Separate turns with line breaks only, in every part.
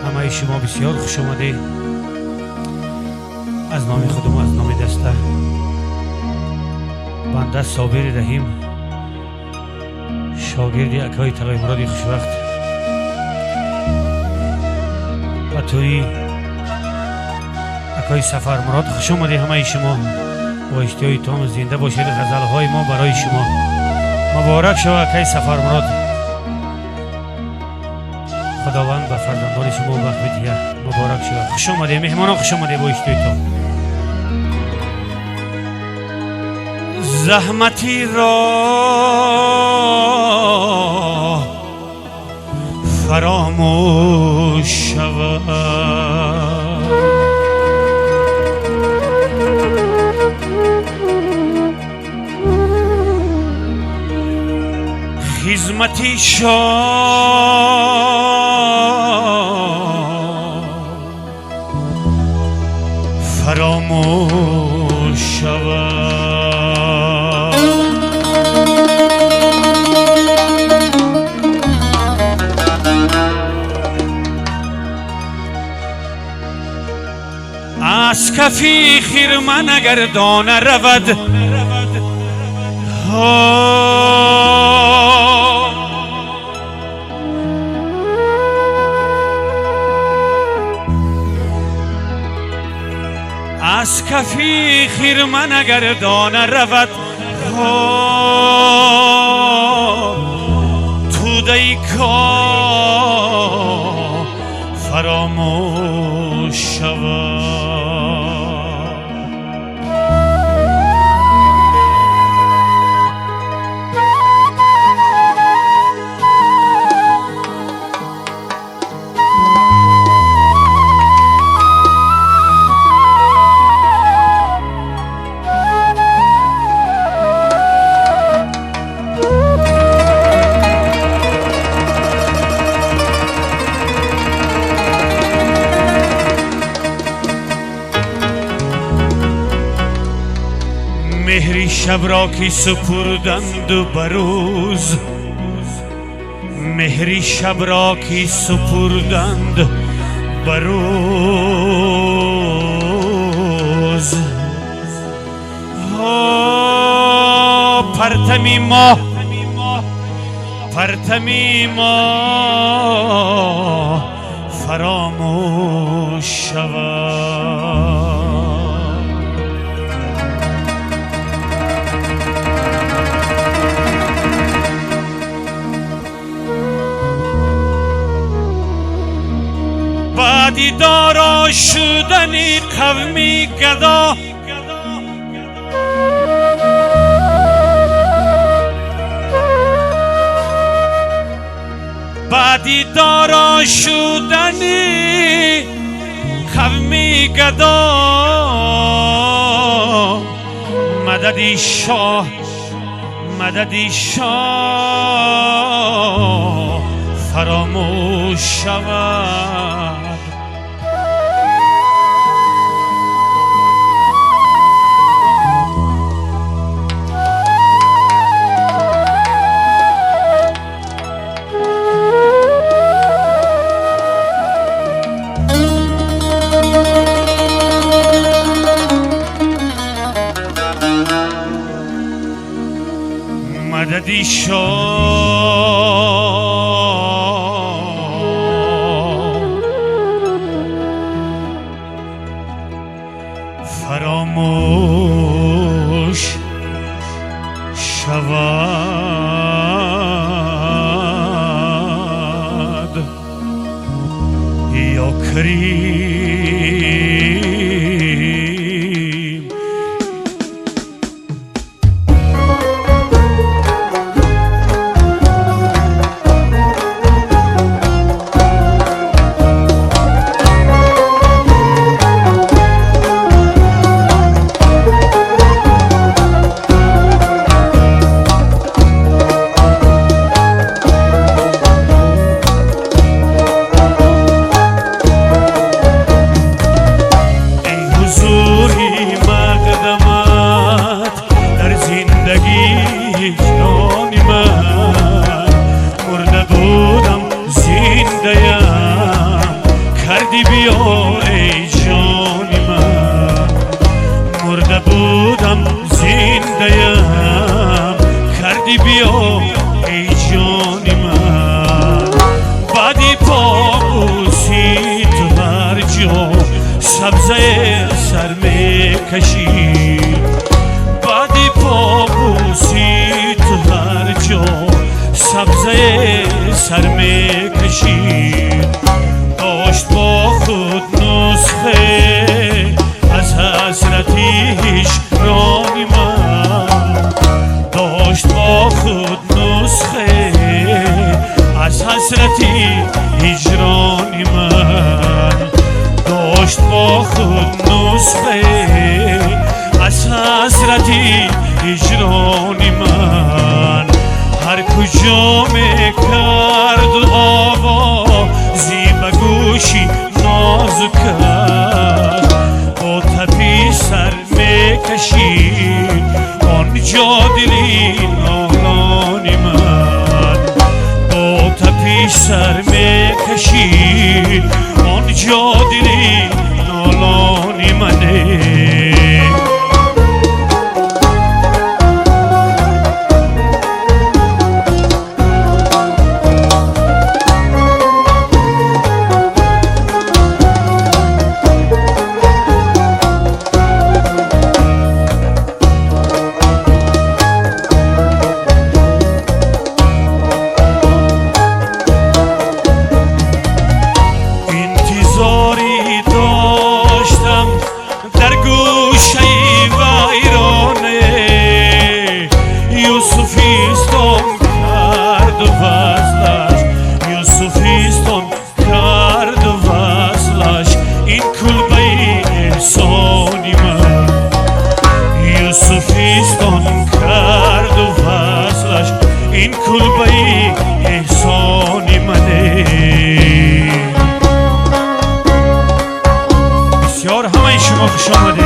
همه شما بسیار خوش آمده. از نام خودم، از نام دسته بنده صابر رحیم، شاگرد اکای تقی مراد خوشوقت و توی اکای سفر مراد خوش آمده. همه شما و اشتیای تام زنده باشید. غزل های ما برای شما. مبارک شو اکای سفر مراد. خداوند به فرزندان شما وقت بدهد. مبارک شو. خوش آمده مهمانان، خوش آمده با اشتیای تام. زحمتی را فراموش شود، خدمتی شاه فراموش شود. از کفی خرمن اگر دانه رود، از کفی خرمن اگر دانه رود، توده کار فراموش شود. مهری شب را که سپردند و بروز، مهری شب را که سپردند بروز، پرتمی ما پرتمی ما فراموش شود. بعدی دارا شدنی قومی گدا، بعدی دارا شدنی قومی گدا، مددی شاه مددی شاه فراموش شود. مددی شاه فراموش شود. یا کریم کردی بیا ای جانی من، مرده بودم زنده‌ام، کردی بیا ای جانی من. بعدی پابوسی تو هر جا سبزه سر میکشی، بعدی پابوسی تو هر جا سبزه سر میکشی. داشت با خود نسخه از حسرتی هجرانی من، داشت با خود نسخه از حسرتی هجرانی من، داشت با خود نسخه از حسرتی هجرانی من. هر کجا میکرد آوازی به گوشی نازکش، با تپی سر میکشید آنجا دلی نالانی من، با تپی سر میکشید آنجا دلی نالانی منه. این کلبه احسانی منه. بسیار همه شما خوش آمده.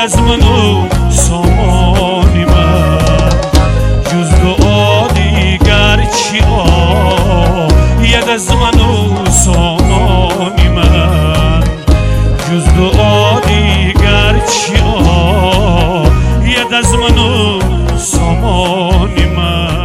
از منو سامانی من، جز دعا دیگر چی آید از منو سامانی من، جز دعا دیگر چی آید از منو سامانی من.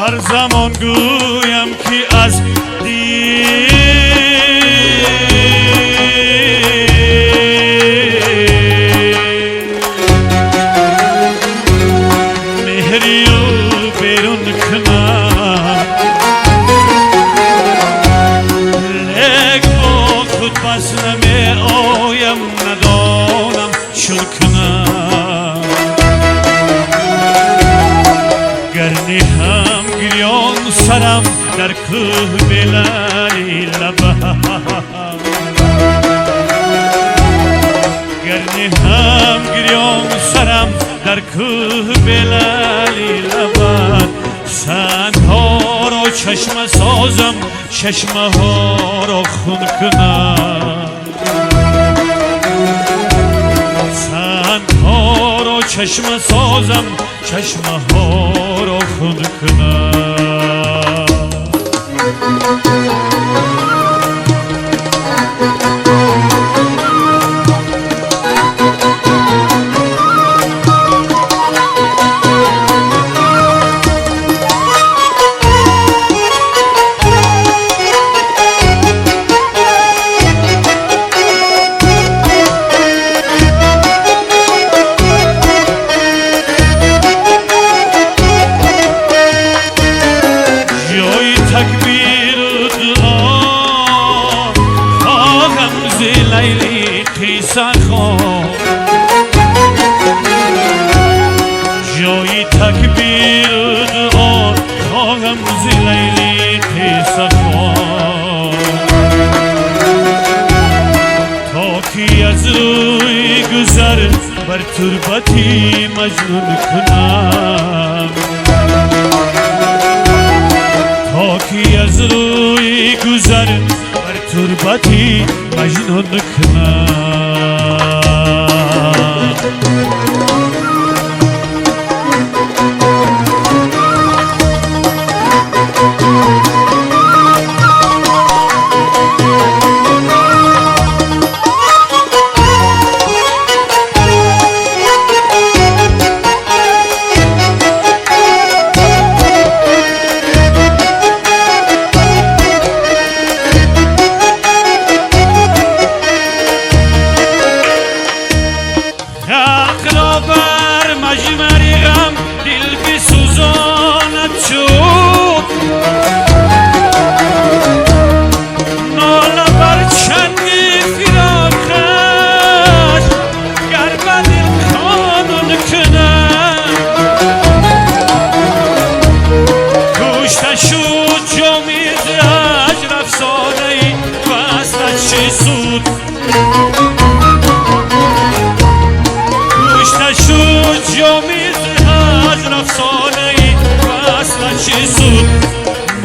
هر زمان گویم که از مهری و بیرون کنم، لک با خود بس نمی آیم ندانم چون کنم. گرنی هم گریان سرم در کوه بلای لبم، گرنی هم گریان سرم در کوه بلای لبم. سنگها را چشم سازم چشمه ها را خون کنم سنگ ها را چشمه سازم چشمه ها را خون کنم جای تکبیر دعا خواهم ز لیلی قصه خواه تا کی از روی گذر بر تربتی مجنون کنم تا کی از روی گذر بر تربتی مجنون کنم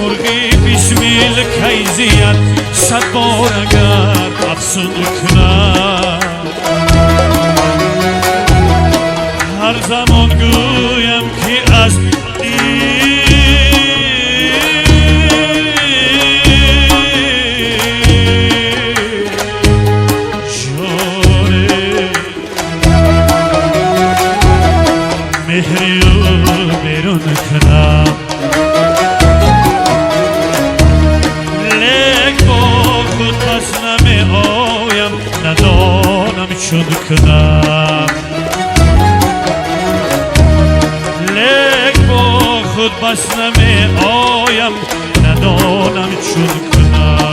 مرغی بسمیل کیزیت صد بار اگر افسون کنم هر زمان گویم که از مهری رو بیرون کنم لک با خود پس نمی آیم ندانم چون کنم لک با خود پس نمی آیم ندانم چون کنم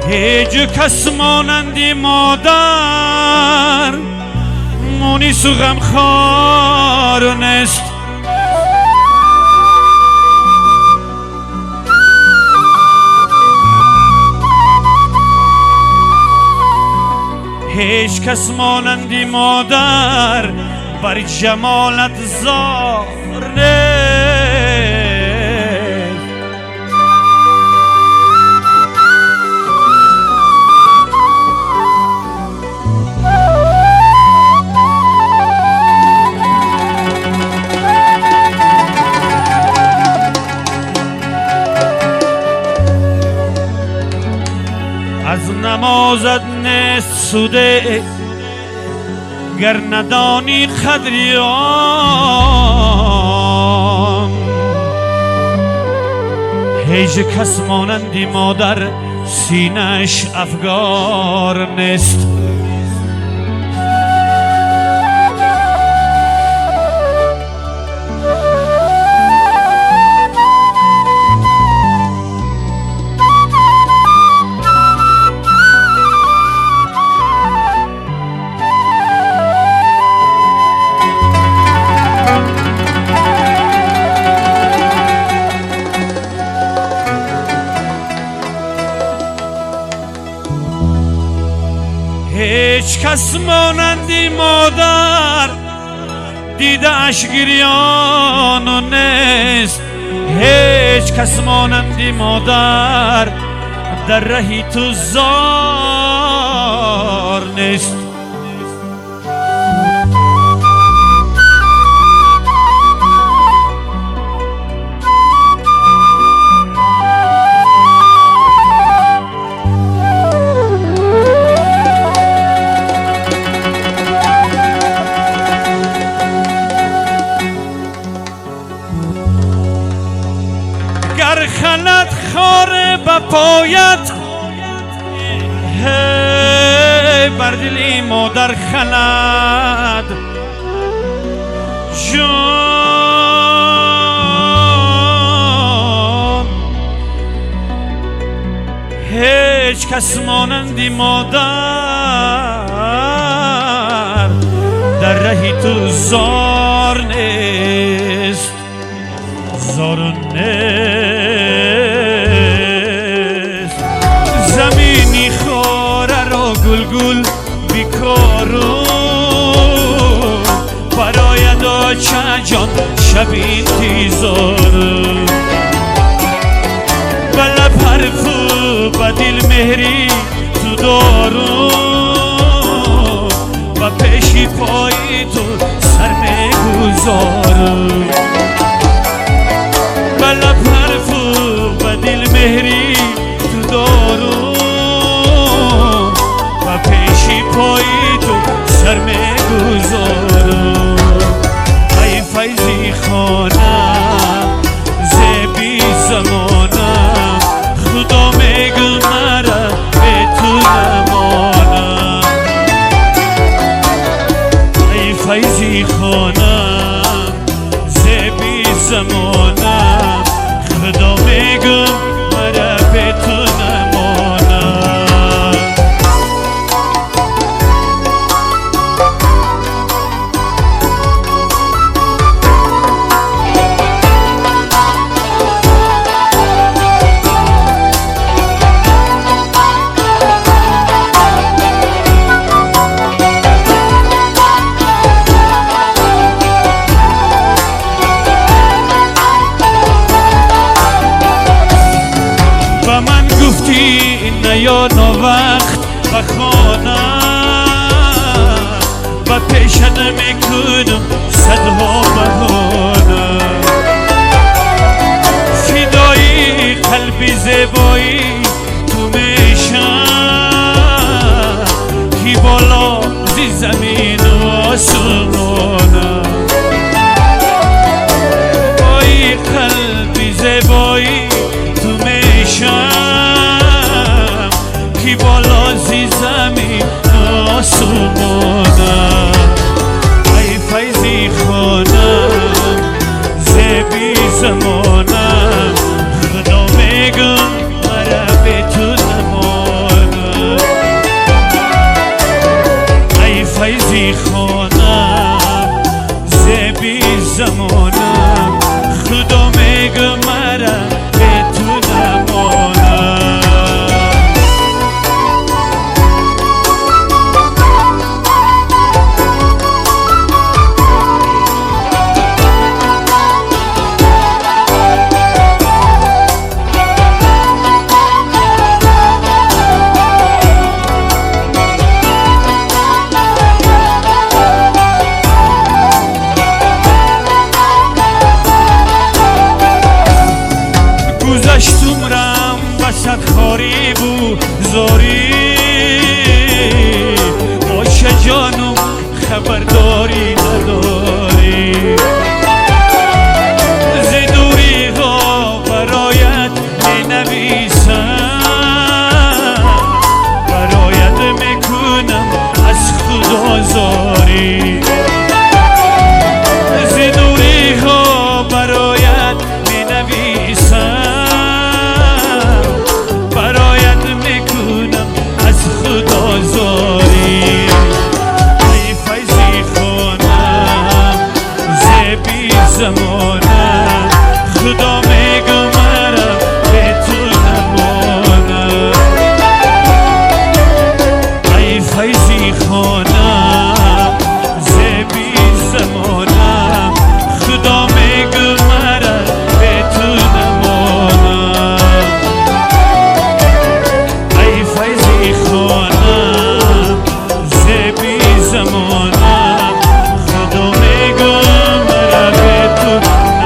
هیچ کس مانندی مادر مونس و غمخوار نیست هیچ کس مانندی مادر بر جمالت زار نیست از نمازت نیست سوده گر ندانی قدری آن هیچ کس مانندی مادر سینه‌اش افگار نیست هیچ کس مانندی مادر دیده اش گریان و نیست، هیچ کس مانندی مادر در رهی تو زار نیست. گر خلد خاره با پایت بر دلی مادر خلد جان، هیچ کس مانندی مادر در رهی تو زار نیست، زار نیست. زمینی خوره رو گل گل بیکارو برای داچه جان شبین تیزارو بله پرفو با دل مهری تو دارو و پیشی پایی تو سر میگذارو بله پرفو با دل مهری تو دارو و پیشی پایی تو سر میگذارو. ای فیضی خانم زبی زمانم خدا میگم مرا به تو نمانم. ای فیضی خانم زبی زمانم خدا میگم مرا به تو نمانم. و من گفتی نیا وقت و خانم و پیشت میکنم صدها بهانه فدایی قلبی زیبایی تو میشم کی بالا زی زمین و آسمانه. ای قلبی زیبایی تو میشم کی بالا زی زمین آسمانم. ای فیضی خانم زبی زمانم خدا میگم مرا به تو نمانم. ای فیضی خانم زبی زمانم خدا میگم مرا به تو نمانم. گذشتم رم وسط خاری بو زاری باشه جانم خبرداری نداری زدوری ها برایت می نویسم برایت میکنم از خدا زاری زدوری ها برایت می نویسم از خدا زاری. ای فیضی خانم زبی زمانم خدا میگو مرا به تو نمانم ای فیضی خانم زبی زمانم خدا میگو مرا به تو نمانم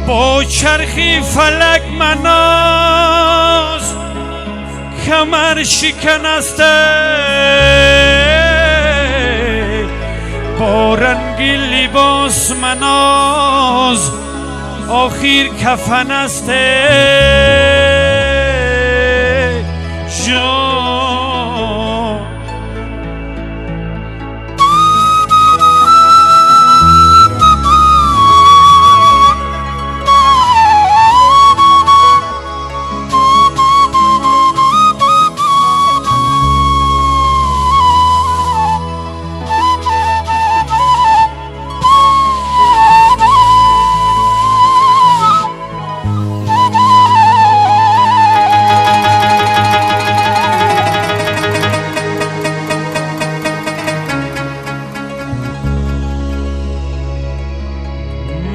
با چرخی فلک مناز کمر شکنسته با رنگ لباس مناز آخر کفن است جان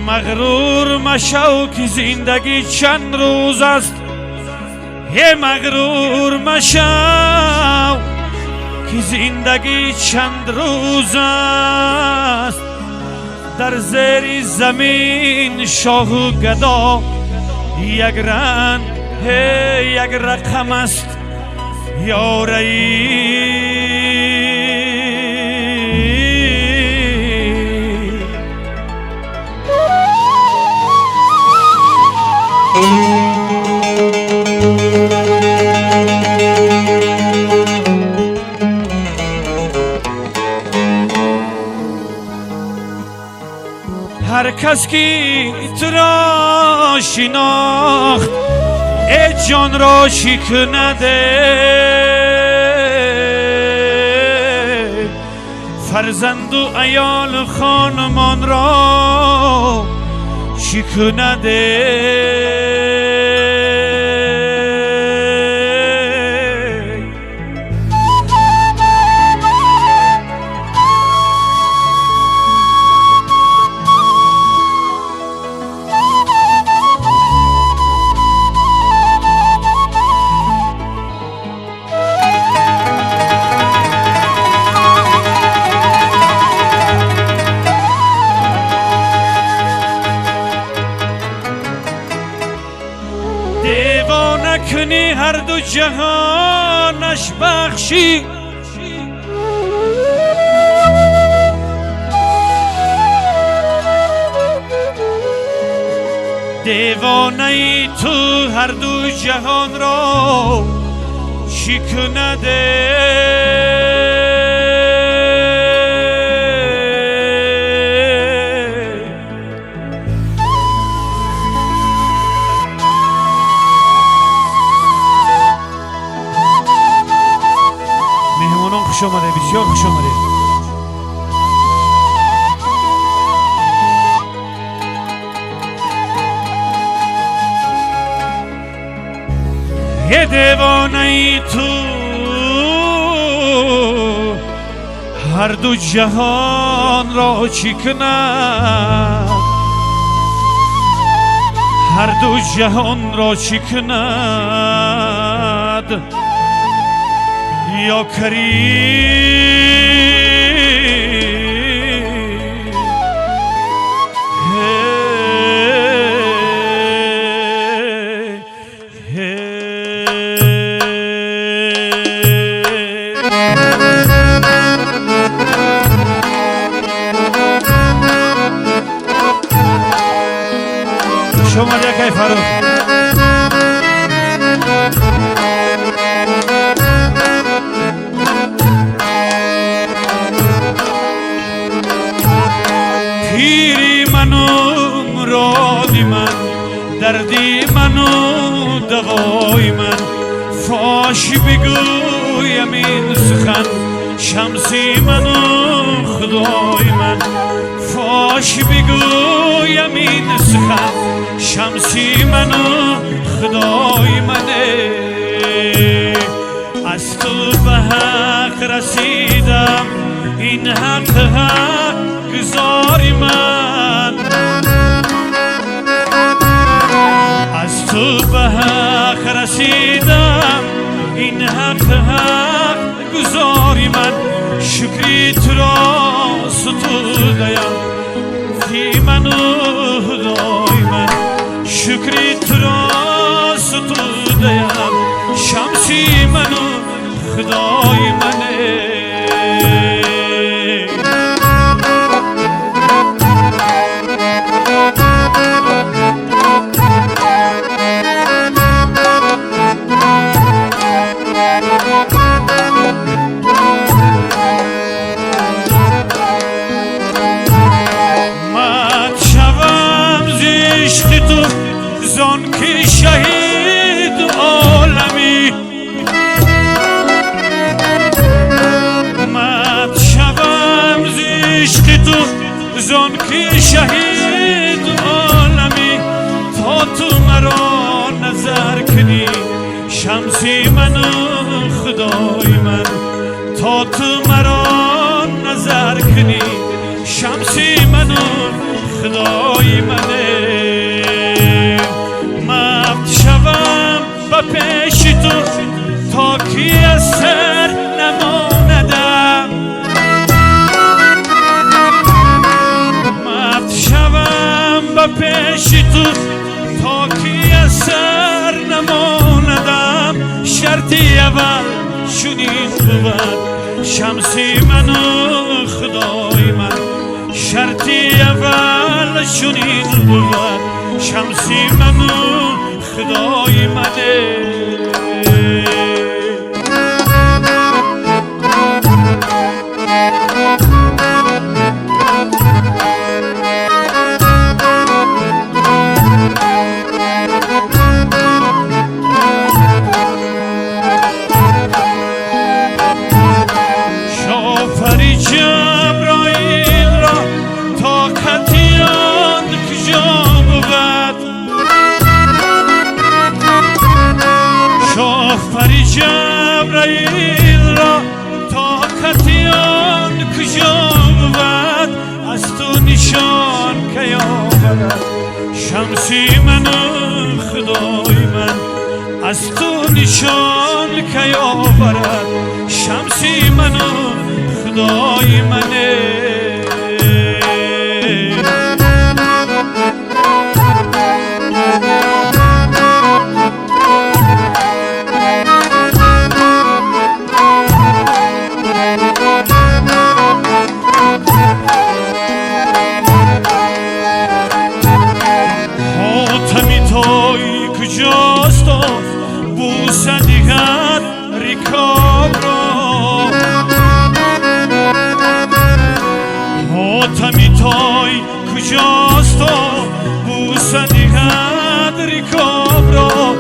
مغرور مشو که زندگی چند روز است هی مغرور مشو که زندگی چند روز است در زیر زمین شاه و گدا یک رنگ یک رقم است یاری هر کس که تو را شناخت ای جان را شکنده فرزند و عیال خانمان را شکنده دیوانه کنی هر دو جهانش بخشی دیوانه ای تو هر دو جهان را شکنده خوش آمده بسیار خوش آمده یه دیوانه ای تو هر دو جهان را چکند هر دو جهان را چکند یا کریم شما دیگه فاروق دردی منو دوای من فاش بگویم این سخن شمسی منو خدای من فاش بگویم این سخن شمسی منو خدای منه از تو به حق رسیدم این حق گزاری من از تو به حق رسیدم این حق گزاری من شکری تو را ستودیم فی منو خدای من شکری تو را ستودیم شمسی منو خدای منه زان که شهید عالمی مد شوم ز عشق تو زان که شهید عالمی تا تو مرا نظر کنی شمسی منو خدای من تا تو مرا نظر کنی شمسی منو خدای منه با پیش تو تا کی از سر نماندم مرد شوم با پیش تو تا کی از سر نماندم شرطی اول چنین بود شمسی منو خدای من شرطی اول چنین بود شمسی منو خدای منه شافری جبرائیل را طاقتیان کجا بود شافری جبرائیل را طاقتیان کجا بود از تو نشان که آورد شمسی منو خدای من از تو نشان که آورد شمسی منو خدای منه توی کجاست و بوسه دیگر ریکاب را حاتمی توی کجاست و بوسه دیگر ریکاب را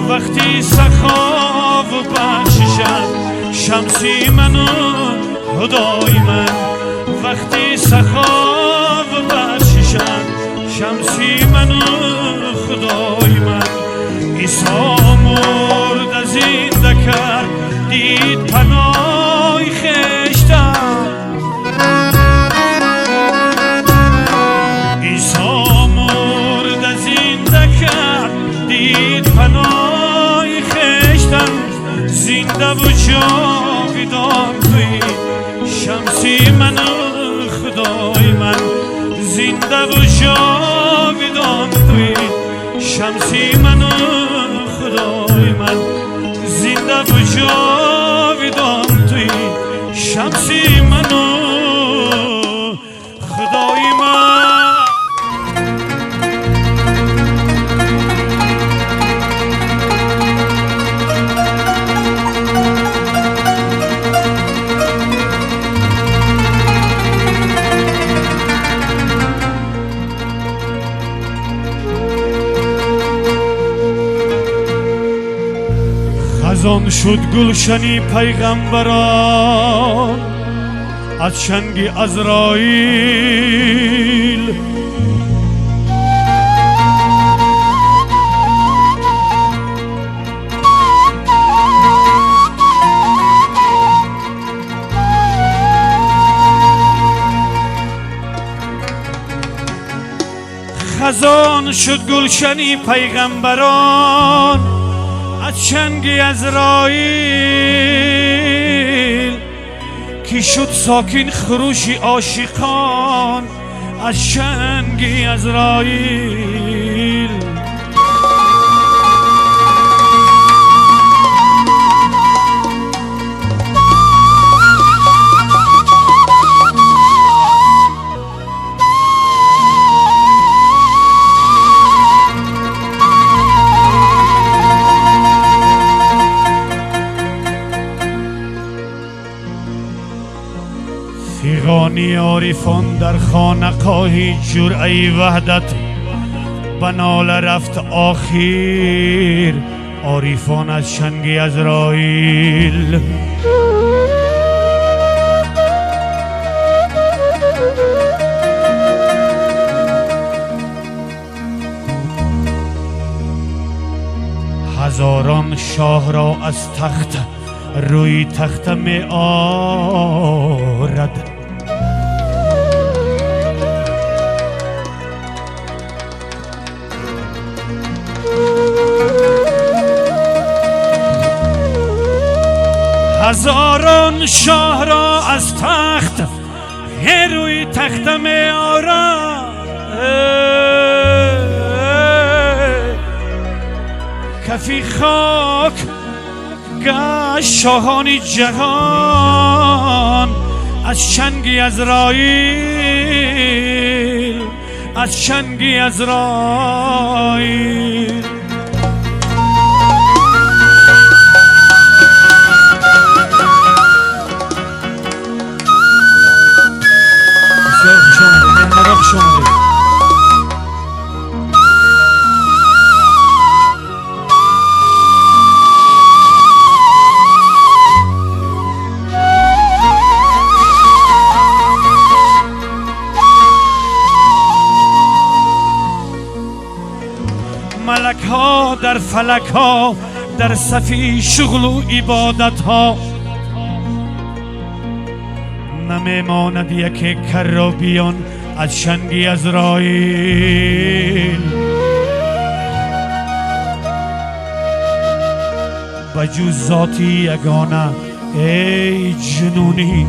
وقتی سخاو بخششم شمسی منو خدای من وقتی سخاو بخششم شمسی منو خدای من عیسی مرد زنده کرد دید پناه خشتم عیسی مرد زنده کرد دید پناه خشتم زنده و جاودان توی شمسی منو خدای من زنده و جاودان توی شمسی منو خدای من زنده و جاودان توی شمسی منو خدای من خزان شد گلشنی پیغمبران از چنگ عزراییل. خزان شد گلشنی پیغمبران از چنگ عزراییل، کی شد ساکن خروش عاشقان از چنگ عزراییل. فیغانی عارفان در خانقاهی جرعه وحدت بنال رفت آخر، عارفان از چنگ عزراییل. هزاران شاه را از تخت روی تخت می آرد، هزاران شاه را از تخت روی تخت می آرد. کفی خاک گشت شاهان جهان از چنگ عزراییل، از چنگ عزراییل. بسیار خوش آمده، مرا خوش آمده. ملک ها در فلک ها در صفی شغل و عبادت ها، نمیماند یک کرابیان از چنگ عزراییل. بجز ذاتی یگانه ای جنونی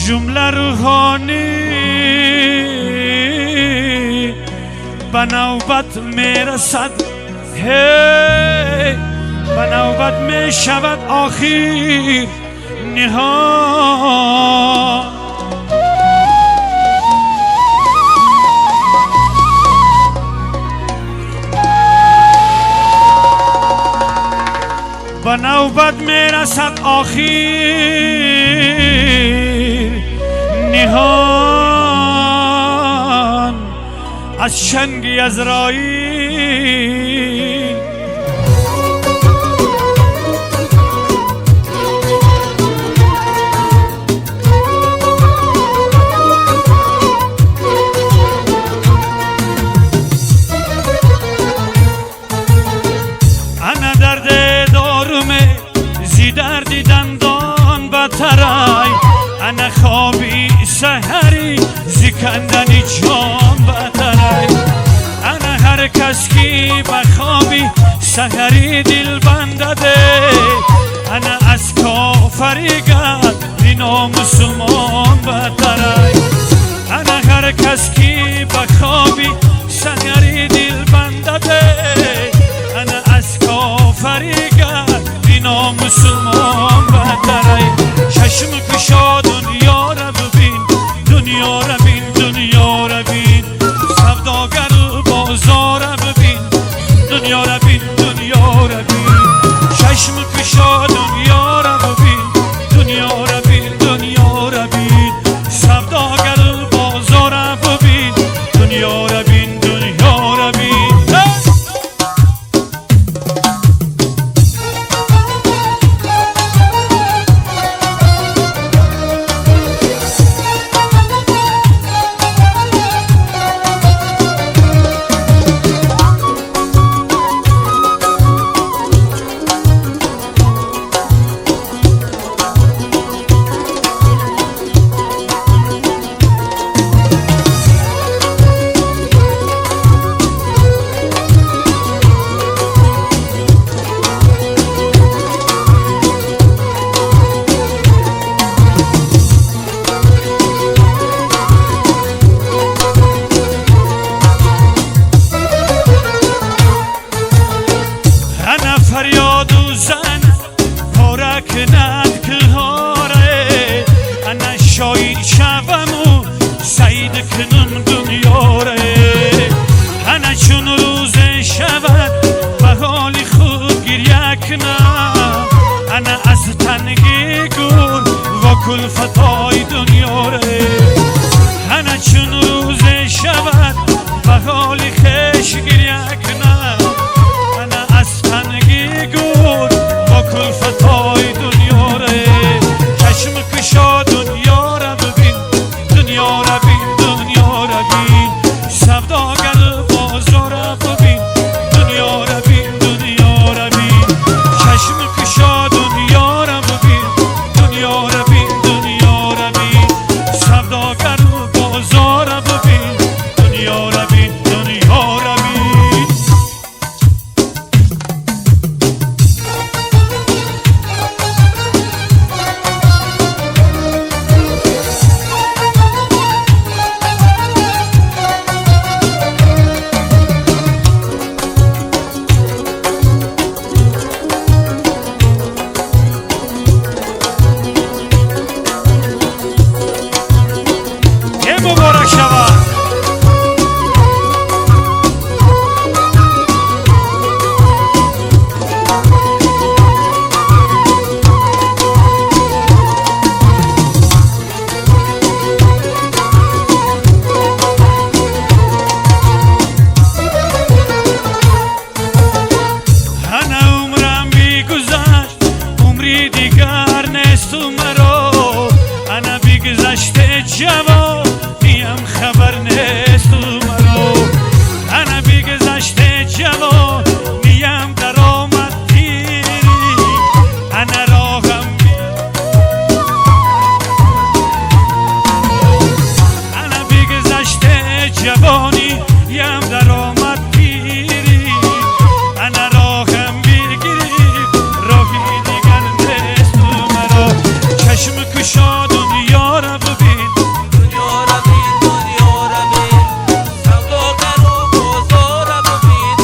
جمله روحانی، به نوبت میرسد هی، به نوبت می شود آخر نهان. به نوبت میرسد آخر نهان از چنگ عزراییل. انا درد دارمه زی درد دندان بترای، انا خوابی سحری زی کندنی جان بترای. انا هر کس کی بخوابی سحری دل بندده، انا از کافری گرد دینا مسلمان بترای. انا هر کس کی بخوابی سحری دل بندده، انا از کافری گرد دینا مسلمان بترای. چشم کشا دنیا را ببین، دنیا را بین، دنیا را بین. سوداگر بازار را ببین، دنیا را بین، دنیا را بین. چشم کشا دنیا را ببین، دنیا را بین، دنیا را بین. سوداگر بازار را ببین، دنیا را بین، دنیا را بین. شوم سعید کنم دنیا را هنه چون روز شود به حال خود گریه کنم هنه از تنگی گون و کلفتای دنیا را هنه چون روز شود به حال خش گریه کنم هنه از تنگی گون و کلفتای دنیا را چشم کشا دنیا را ببین دنیا را بین دنیا را بین سوداگر بازار را ببین دنیا را بین دنیا را بین چشم کشا دنیا را ببین دنیا را بین دنیا را بین سوداگر بازار را ببین دنیا را بین دنیا را بین مبارک شود هنه عمرم بیگذشت عمری دیگر نیست مرا هنه بیگذشته جوان نیم خبر نیست مرا هنه بیگذشته جوان نیم در آمد پیری هنه راهم هنه بیگذشته جوانی یم در آمد پیری هنه راهم بگیری راهی دیگر نیست مرا چشم کشا دنیا را ببین
دنیا را بین دنیا را بین سوداگر و بازار را ببین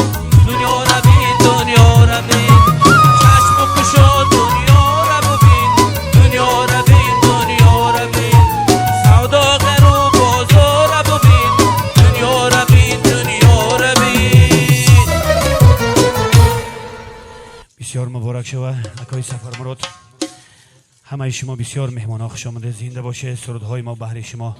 دنیا را بین دنیا را بین چشم کشا دنیا را ببین دنیا را بین دنیا را بین سوداگر و بازار را ببین دنیا را بین دنیا را بین
بسیار مبارک شود اکای سفر مراد همه شما بسیار مهمان خوش آمده زنده باشه سرودهای ما بهر شما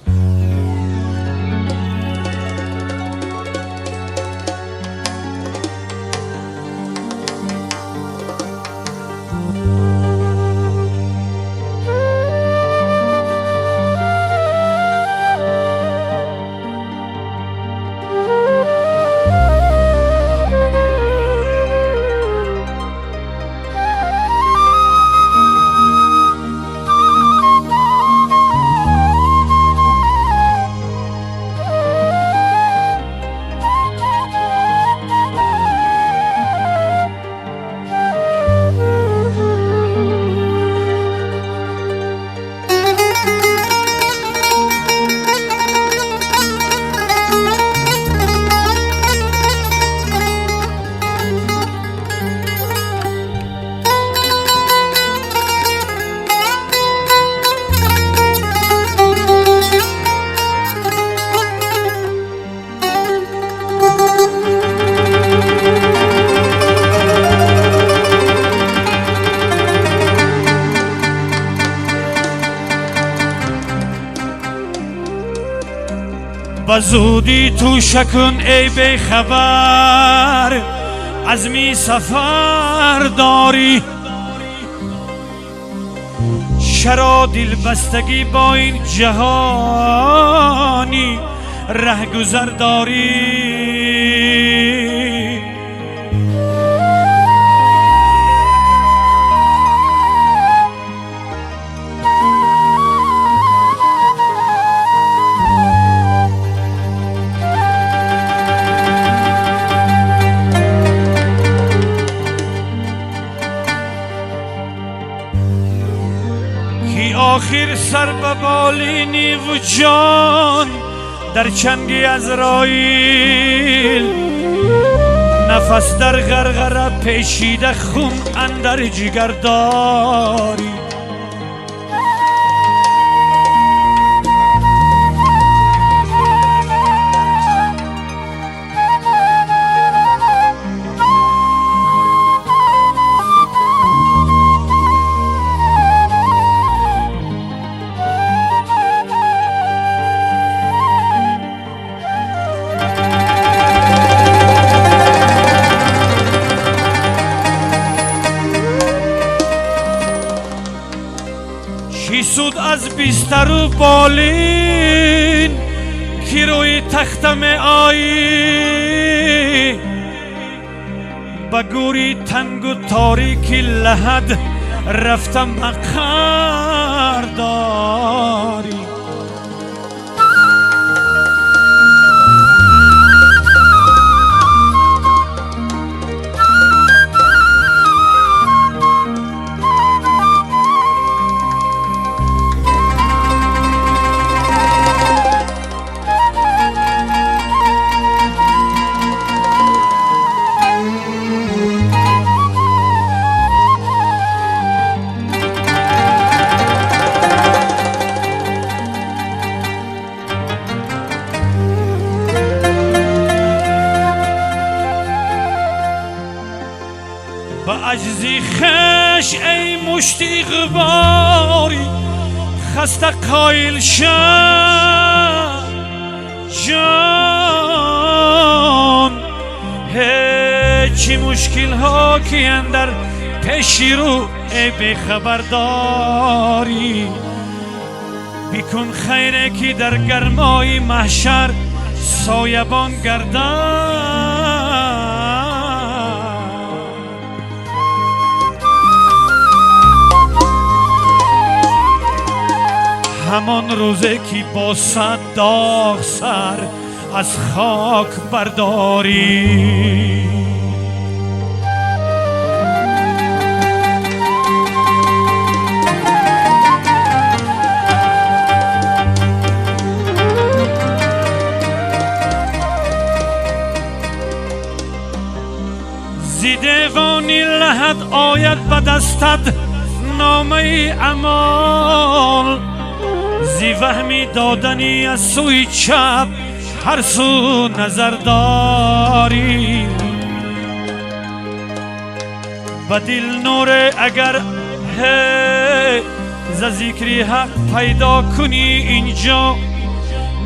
بزودی تو شکن ای بی خبر از می سفر داری چرا دل بستگی با این جهانی ره گذر داری آخر سر به بالینی و جان در چنگی عزراییل نفس در غرغره پیچیده خون اندر جگر داری زود از بیستر و بالین که روی تختم آیی با گوری تنگ و تاریکی لحد رفتم مقر داری. با عجزی خش ای مشتی غباری خسته قایل شد جان، هیچی مشکل ها که اندر پیشی رو ای بخبرداری. بیکن خیره که در گرمای محشر سایبان گردن. همان روزه که با صد داغ سر از خاک برداری. زیدوانی لحد آید به دستت نامه اعمال، زی وهمی دادنی از سوی چپ هر سو نظر داری. به دل نور اگر ز ذکری حق پیدا کنی اینجا،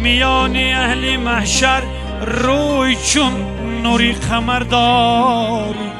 میان اهل محشر روی چون نوری قمر داری.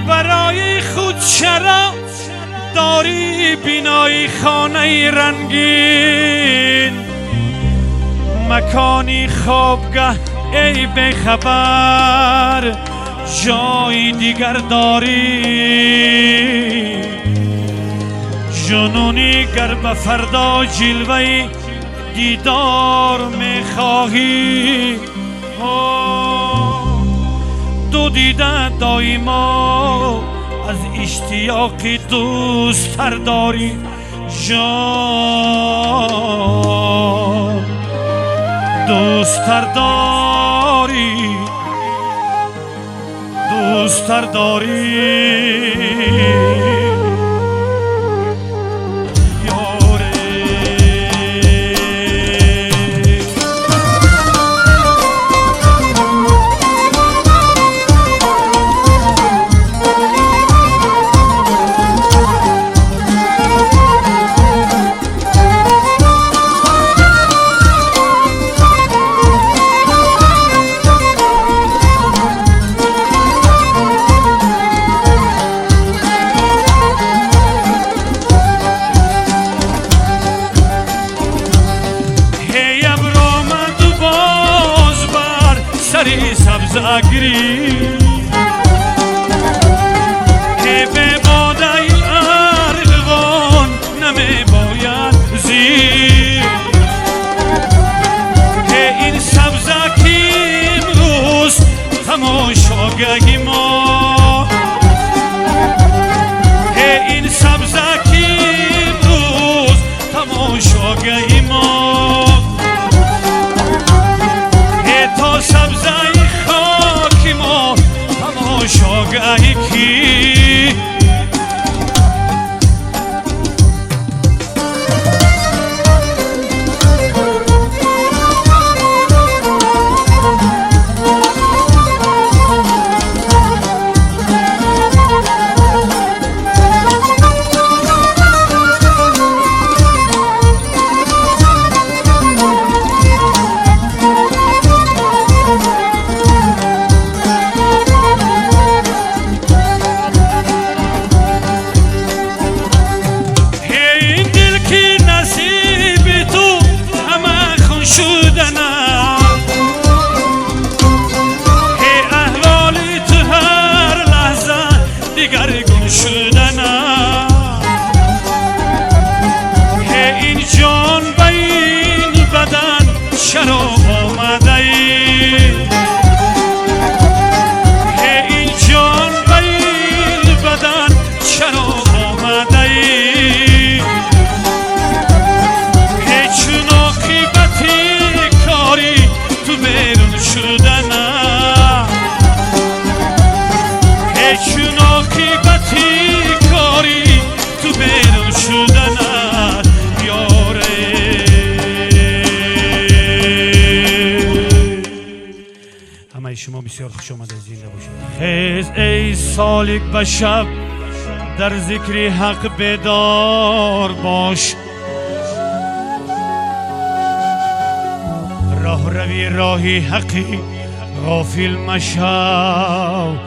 برای خود چرا داری بینایی خانه رنگین، مکانی خوابگاه ای بخبر جای دیگر داری. جنونی گر به فردا جلوه دیدار میخواهی، دو دیده دایما از اشتیاقی دوست تر داری. جان دوست تر داری، دوست تر داری. سبزگری که به باده ارغوان نمی باید زیر، که این سبزه که امروز تماشاگه ما، که این سبزه که امروز تماشاگه ما. شما بسیار خوش آمده، زنده باشید. خیز ای سالک به شب در ذکر حق بیدار باش، راه روی راهی حقی غافل مشو،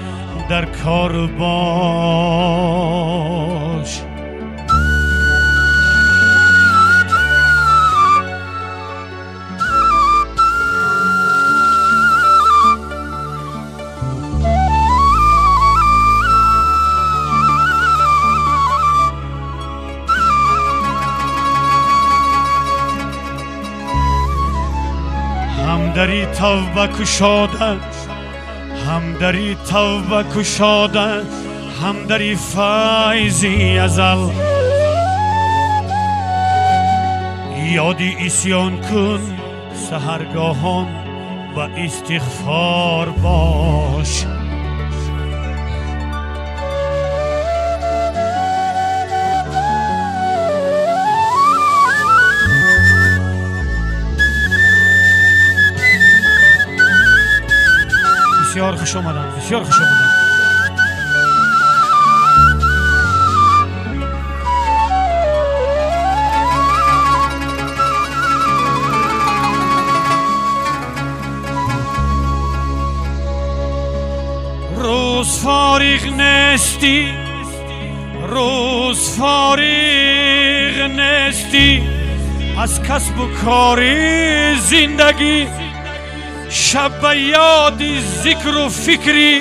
در کار باش. همدری توبه کشاده، همدری توبه کشاده، همدری فیضی ازل. یادی اسیان کن سحرگاهان و استغفار باش. بسیار خوش آمدن، بسیار خوش آمدن. روز فارغ نستی، روز فارغ نستی از کسب و کاری زندگی. شب به یاد ذکر و فکری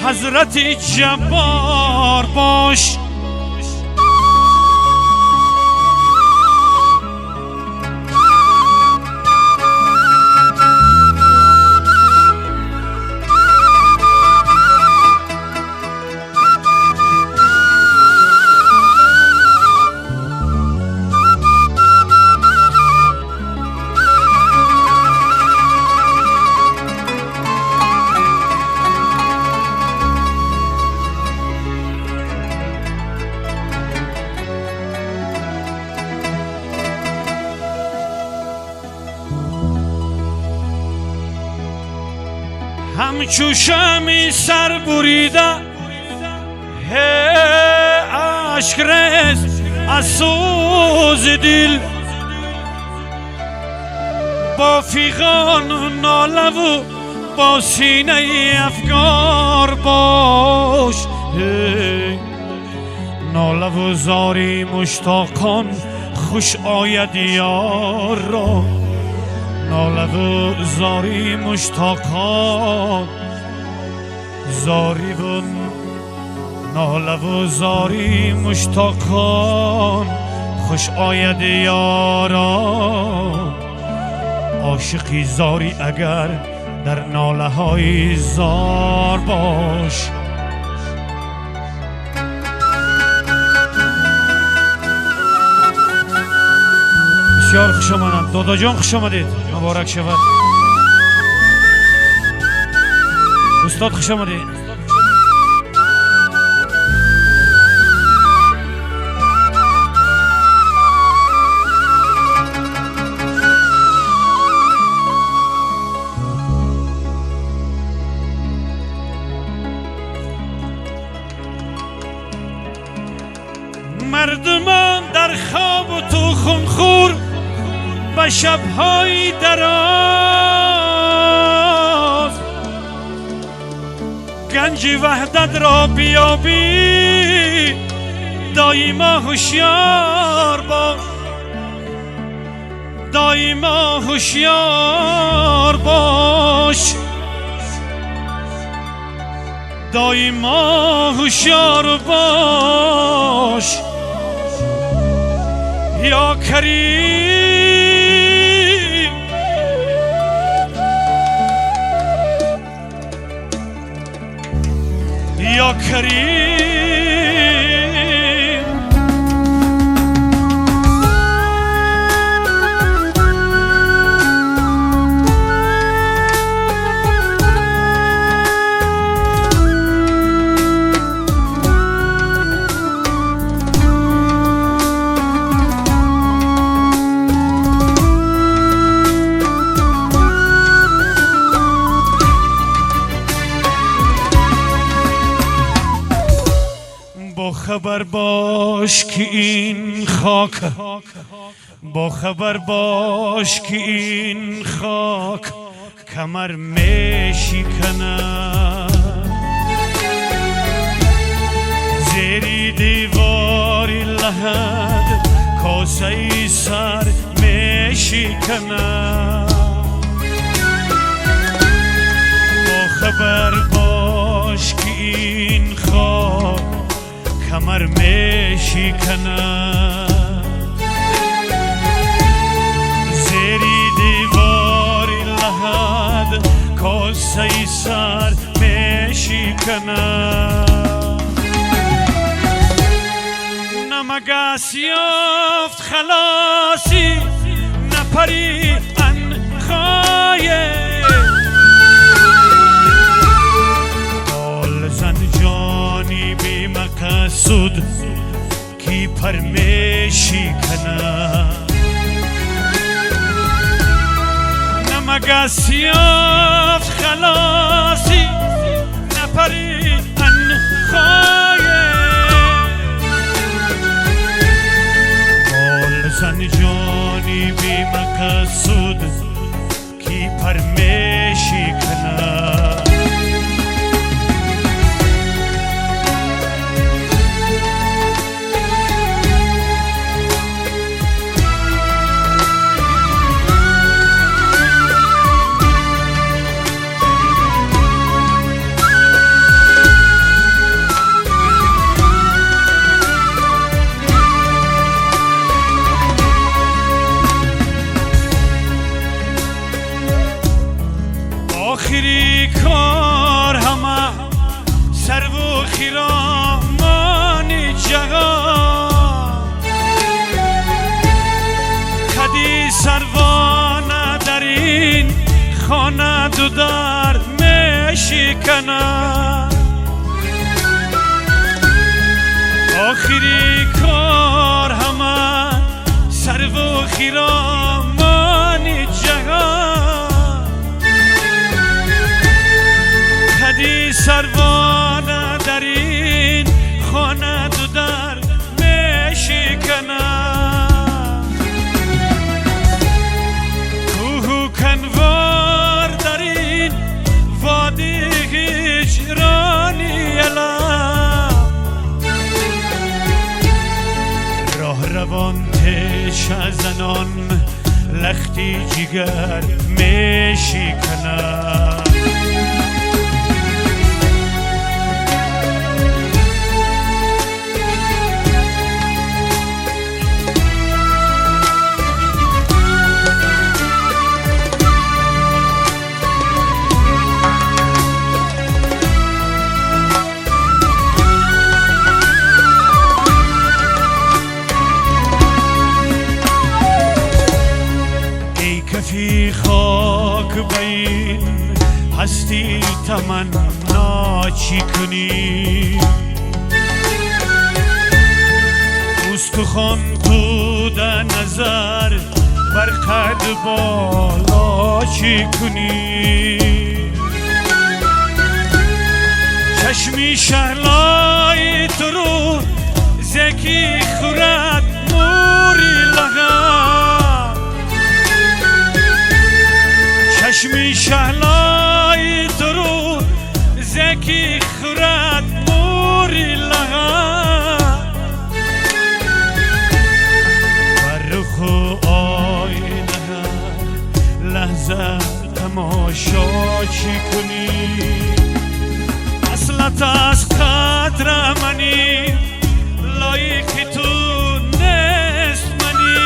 حضرت جبار باش. همچو شمی سر بریده اشک ریز از سوز دل، با فیغان ناله و با سینه افگار باش. ناله و زاری مشتاقان خوش آید یار را، ناله و زاری مشتاقان، زاری و ناله و زاری مشتاقان خوش آید یارا. عاشقی زاری اگر در ناله های زار باش. بسیار خوش آمدید دادا جان، خوش آمدید، مبارک شود. استاد خوش آمدید. مردمان در خواب و تو خونخور به شب‌های دراز، گنج وحدت را بیابی دایما هوشیار باش، دایما هوشیار باش، دایما هوشیار باش. یا کریم یا کریم. خبر باش که این خاک، با خبر باش که این خاک کمر میشکنه. زیری دیواری لحد کاسه سر میشکنه. با خبر باش که این خاک کمر میشکنه. زیری دیواری لحد کاسه سر میشکنه. مگس یافت خلاصی نپری انخایه. بال زن جانی بی مقصود کی پر میشکنه. مگس یافت خلاصی نپری انخایه. زن جانی بی مقصود کی پر میشکنه. آخری کار همه سر و خیرامان جهان. خدی سروانه در این خانه دو در میشکنه. آخری کار همه سر و خیرامان جهان. سروانه در این خانه دو در میشکنه. کوه کنوار در این وادی هجرانی علم. راه روان تش از آن لختی جگر میشکنه. کفی خاک بین هستی تمنا چی کنی. استخوان تو در نظر بر قد بالا چی کنی. چشمی شهلای تو رو زکی خورد موری لغم. چشمی شهلای تو رو زکی خورد موری لغم. بر رخ و آینه لحظه تماشا چی کنی. اصلت از قدر منی لایق تو نیست منی.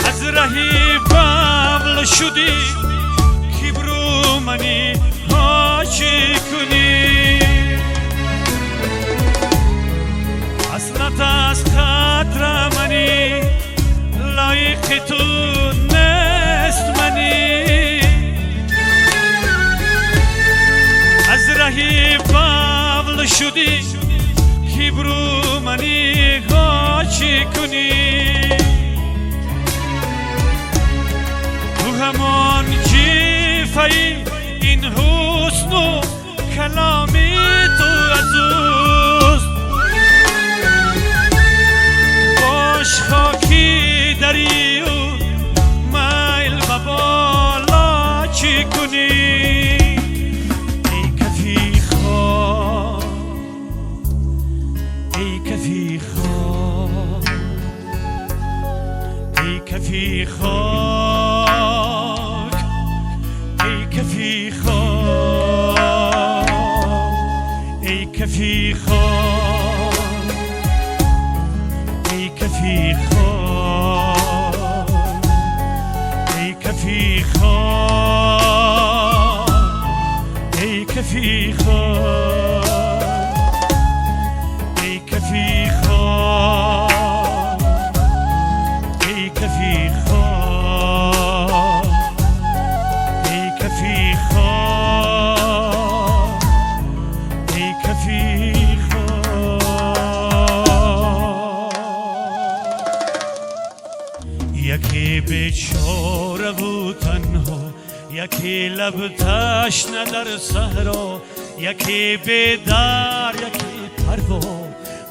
از رهی بغل شدی کبرو منی ها چی کنی. اصلت از قدر منی لایق تو نیست منی. از رهی بغل شدی کبرو منی ها چی کنی. تو همان جیفه این حسن و کلامی آرزوست باش خاکی دری و میل و بالا چی کنی ای کفی خواه ای کفی خواه ای کفی خاک ای کفی خاک ای کفی خاک ای کفی خاک ای کفی خاک ای کفی خاک ای کفی خاک ای کفی خاک ای کفی خاک ای کفی یکی بیچاره و تنها یکی لب تشنه در صحرا یکی بیدار یکی پروا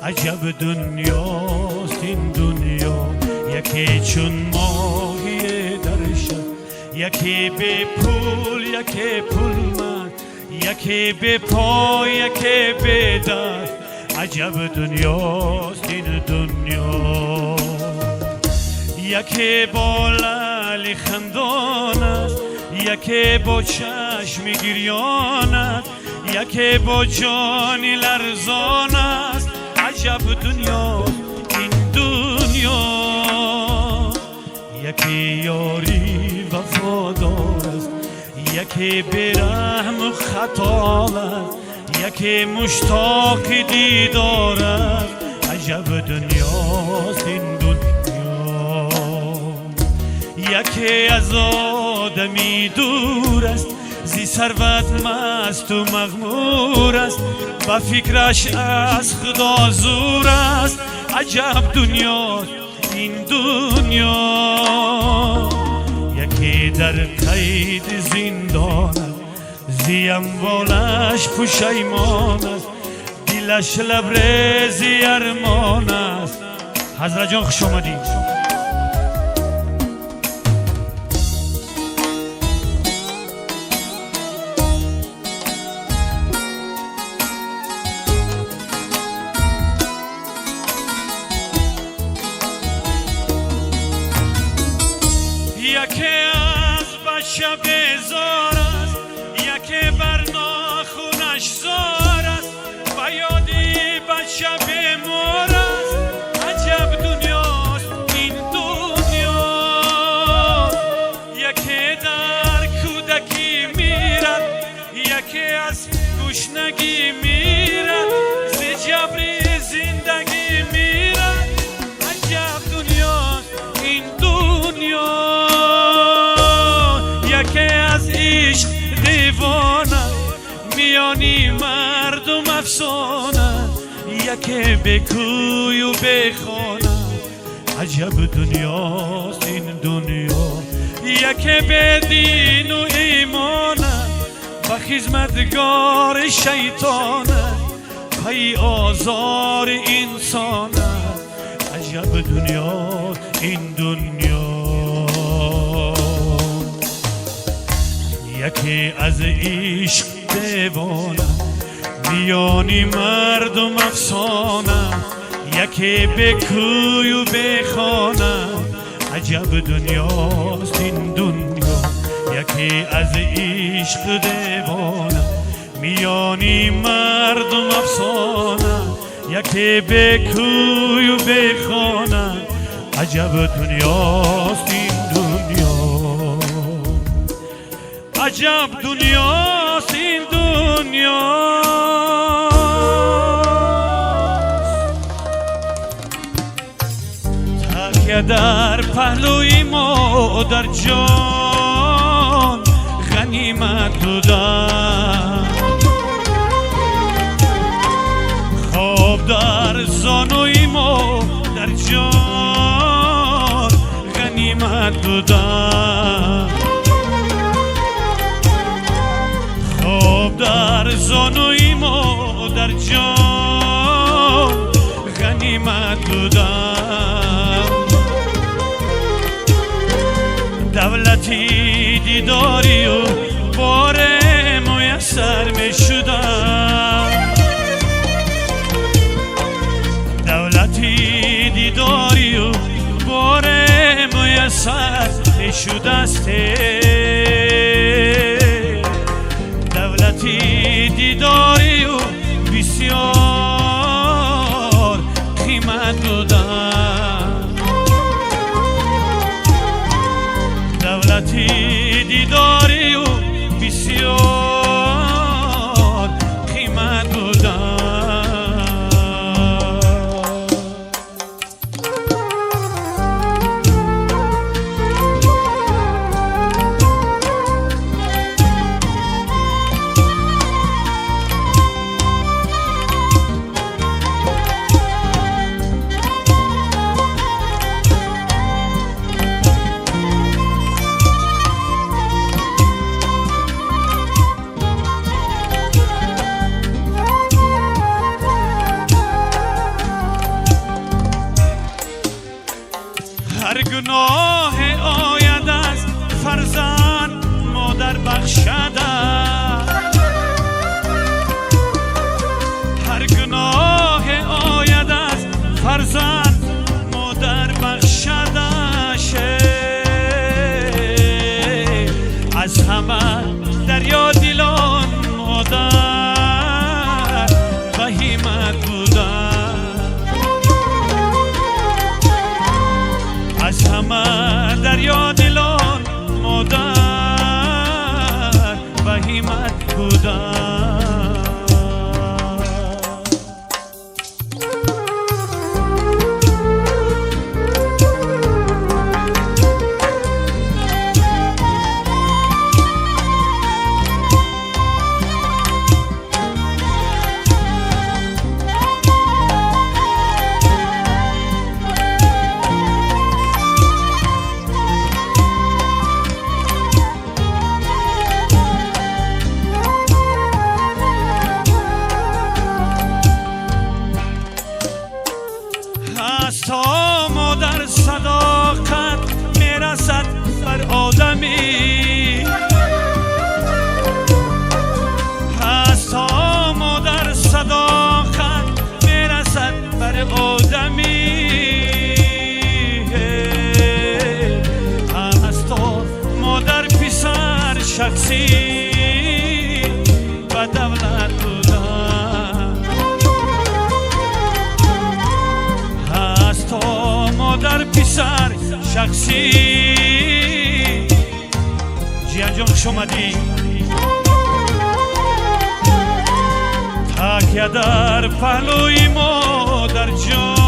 عجب دنیاست این دنیا یکی چون ماهی در شب یکی بی پول یکی پولمند یکی بی پای یکی بی دست عجب دنیاست این دنیا یکی با لعل خندان است یکی با چشم گریان است یکی با جان لرزان است عجب دنیا این دنیا یکی یاری وفادار است یکی برحم و خطا است یکی مشتاق دیدار است عجب دنیاست این دنیا یکی از آدمی دور است زی ثروت مست و مغمور است و فکرش از خدا زور است عجب دنیا این دنیا یکی در قید زندان است زی اموالش پشیمان است دلش لبریزی ارمان است حضرت جان خوش آمدید یکی از بچه بیزار است یکی بر ناخونش زار است و یادی بچه بیمار است عجب دنیاست این دنیا یکی در کودکی میرد یکی از گشنگی میرد زی جبری زندگی میرد عجب دنیاست این دنیا یکی از عشق دیوانه میانی مردم افسانه یکی بکوی و بخانه عجب دنیاست این دنیا یکی به دین و ایمانه و خدمتگار شیطانه پی آزار انسانه عجب دنیاست این دنیا یکی از عشق دیوانه میانی مردم افسانه یکی بکوی و بخانه عجب دنیاست این دنیا یکی از عشق دیوانه میانی مردم افسانه یکی بکوی و بخانه عجب دنیاست این دنیا عجب دنیاست این دنیا تکیه در پهلوی مادر جان غنیمت بودن خواب در زانوی مادر جان غنیمت بودن خواب در زانوی مادر جان غنیمت بودم دولتی دیداری و بار میسر می شدم دولتی دیداری و بار میسر می شدسته دولتی دیداری و بسیار قیمت بودم دولتی دیداری و بسیار قیمت بودم هر گناه آید از فرزند مادر بخشده هر گناه آید از فرزند مادر بخشده از همه دریا دلان مادر بهیمت بودن از همه دریا دلان مادر بهیمت بودن از تا مادر صداقت میرسد بر آدمی از تا مادر صداقت میرسد بر آدمی از تا مادر پسر شخصی و دولت مادر پسر شخصی جیان جان خوش آمدی تکیه در پهلوی مادر جان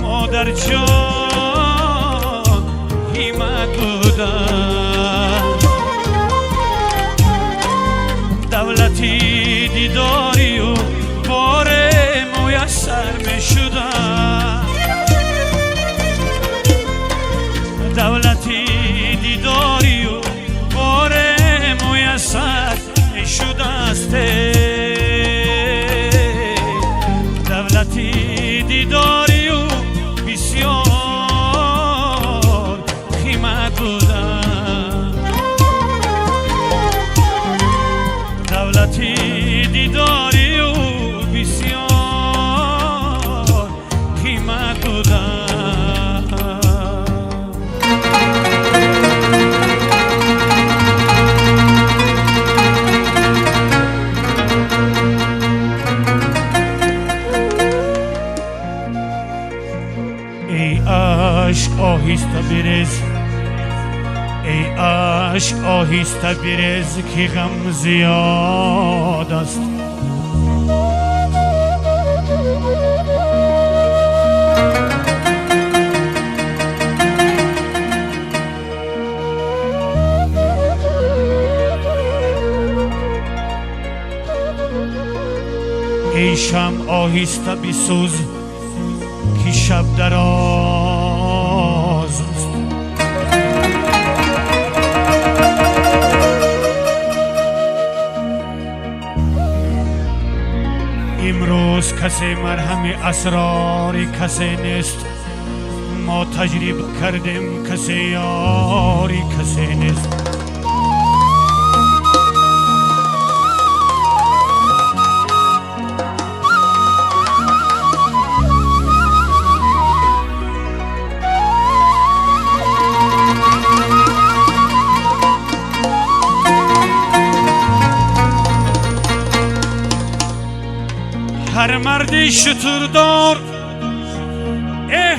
مادر جان همت بودن دولتی دیداری و بار میسر می شدم دولتی دیداری و بار میسر می شدسته دولتی دیداری و بسیار قیمت بودن دولتی دیداری و بسیار قیمت بودن ای عشق آهسته بریز ای عشق آهسته بریز که غم زیاد است ای شمع آهسته بسوز که شب دراز امروز کسی مرهم اسراری کسی نیست ما تجربه کردیم کسی یاری کسی نیست هر مردی شتردار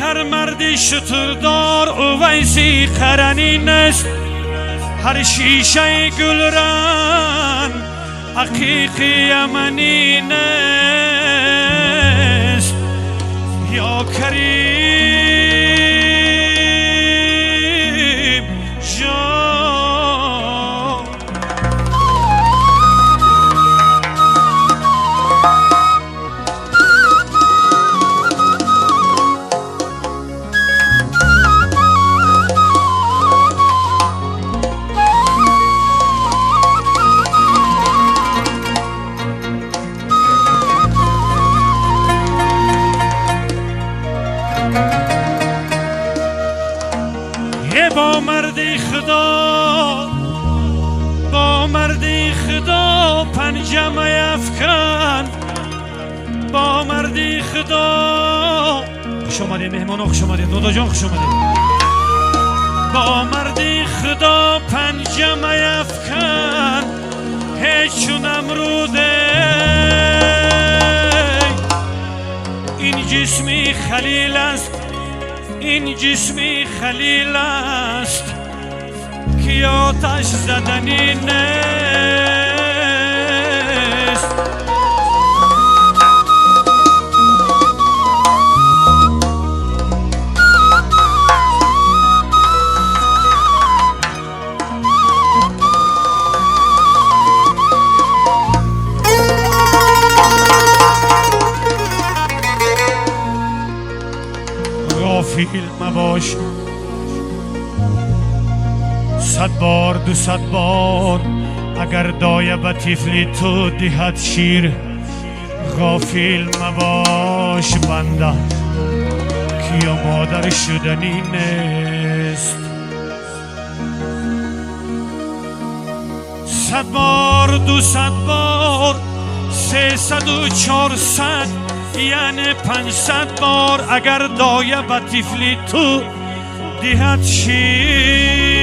هر مردی شتردار اویسی قرنین است هر شیشه گلران حقیقی یمنین است یا کریم جان با مردی خدا با مردی خدا پنجم افکن با مردی خدا خوش آمدید مهمان خوش آمدید نودا جان خوش آمدید با مردی خدا پنجم افکن هیچون امروده این جسمی خلیل است این جسمی خلیل است که آتش زدنی نیست غافل مباش 100 بار 200 بار اگر دایه به طفلی تو دهد شیر غافل مباش بنده که مادر شدنی نیست 100 بار 200 بار 300 و 400 یعنی 500 بار اگر دایه به طفلی تو دهد شیر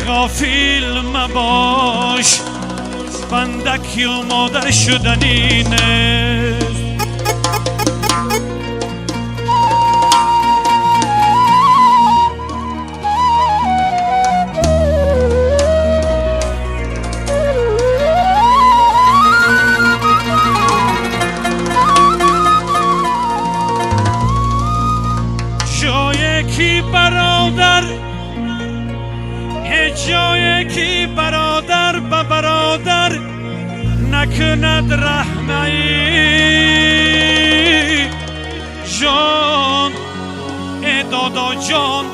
غافل مباش بنده که مادر شدنی نیست جایی که برادر به برادر نکند رحمی جان ای دادا جان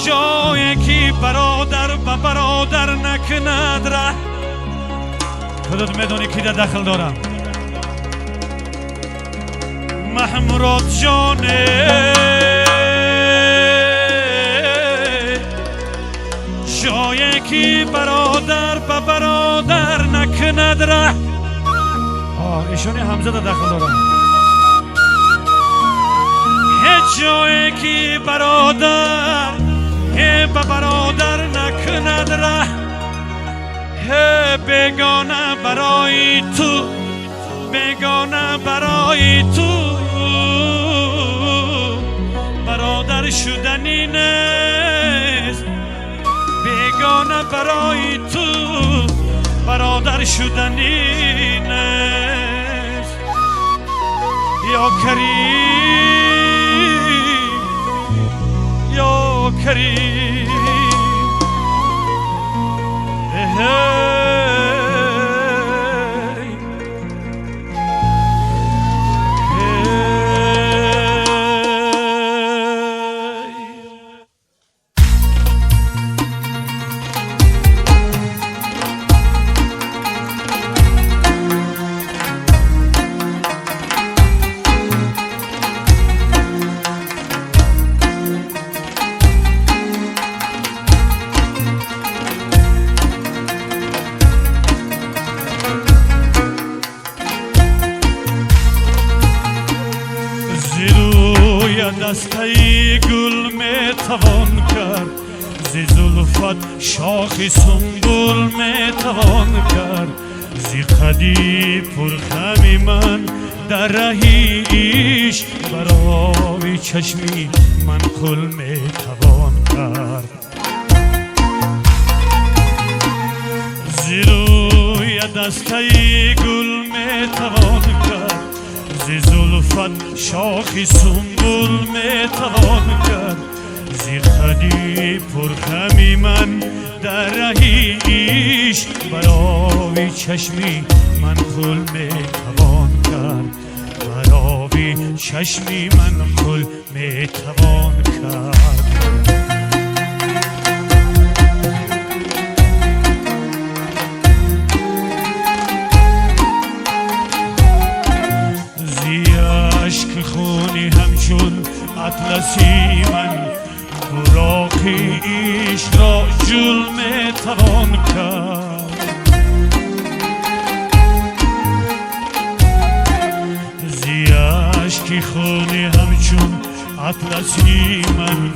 جایی که برادر به برادر نکند رحم خودت میدونی که در داخل دارم محمود جان جایی که برادر به برادر نکند ره ایشونی حمزه در داخل دارم هیچ جایی که برادر به برادر نکند ره بیگانه برای تو بیگانه برای تو برادر شدنی نیست بیگانه برای تو برادر شدنی نیست یا کریم یا کریم دسته گل میتوان کرد زی زلفت شاخ سنبول میتوان کرد زی خدی پرخم من در رهی عشق برای چشمی من کل میتوان کرد زی روی دسته گل میتوان کرد زی زلفت شاخ سنبول میتوان کرد زی خدی پرخمی من در رهی عشق برای چشمی من کل میتوان کرد برای چشمی من کل میتوان کرد زی عشق خونی همچون اطلسی من براق عشق را جل میتوان کرد زی عشق خونی همچون اطلسی من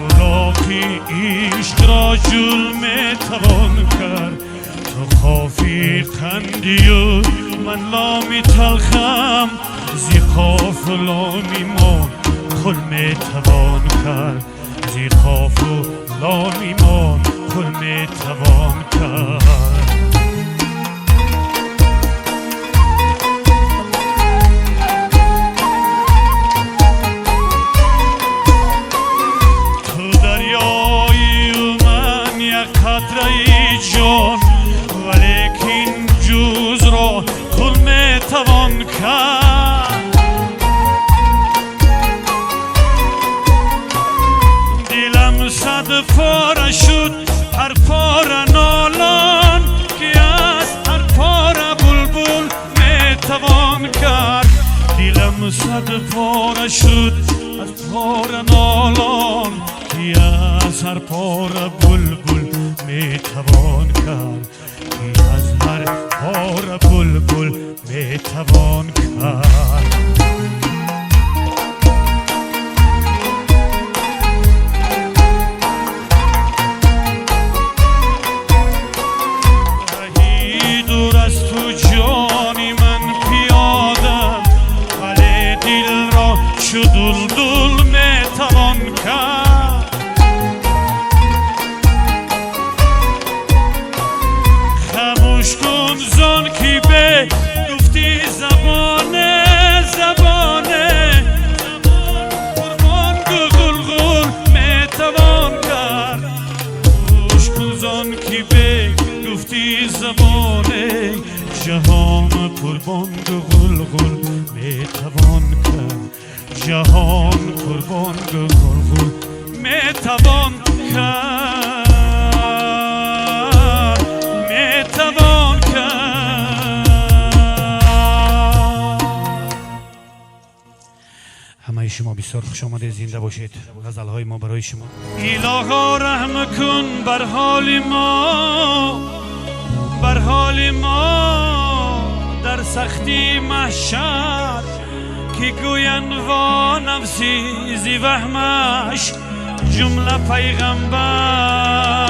براق عشق را جل میتوان کرد تو خافی خندی و من لامی تلخم زی خاف و لامی ما کل میتوان کرد زی خاف و لامی ما کل میتوان کرد تو دریایی و من یک قطره جان ولیکن جوز را کل میتوان کرد دلم صد پاره شد هر پاره نالان که از هر پاره بلبل میتوان کرد دلم صد پاره شد از پاره نالان که از هر پاره بلبل میتوان کرد که از هر پاره بلبل میتوان کرد دلدل میتوان کرد خاموش کن زان کی به گفتی زبانه زبانه قربان گلگل میتوان کرد خاموش کن زان کی به گفتی زبانه جهان قربان گلگل میتوان کرد جهان قربان گلگل میتوان کرد میتوان کرد همه شما بسیار خوش آمده زنده باشید غزل های ما برای شما الها رحم کن بر حال ما بر حال ما در سختی محشر که گوین و نفسی زی وهمش جمله پیغمبر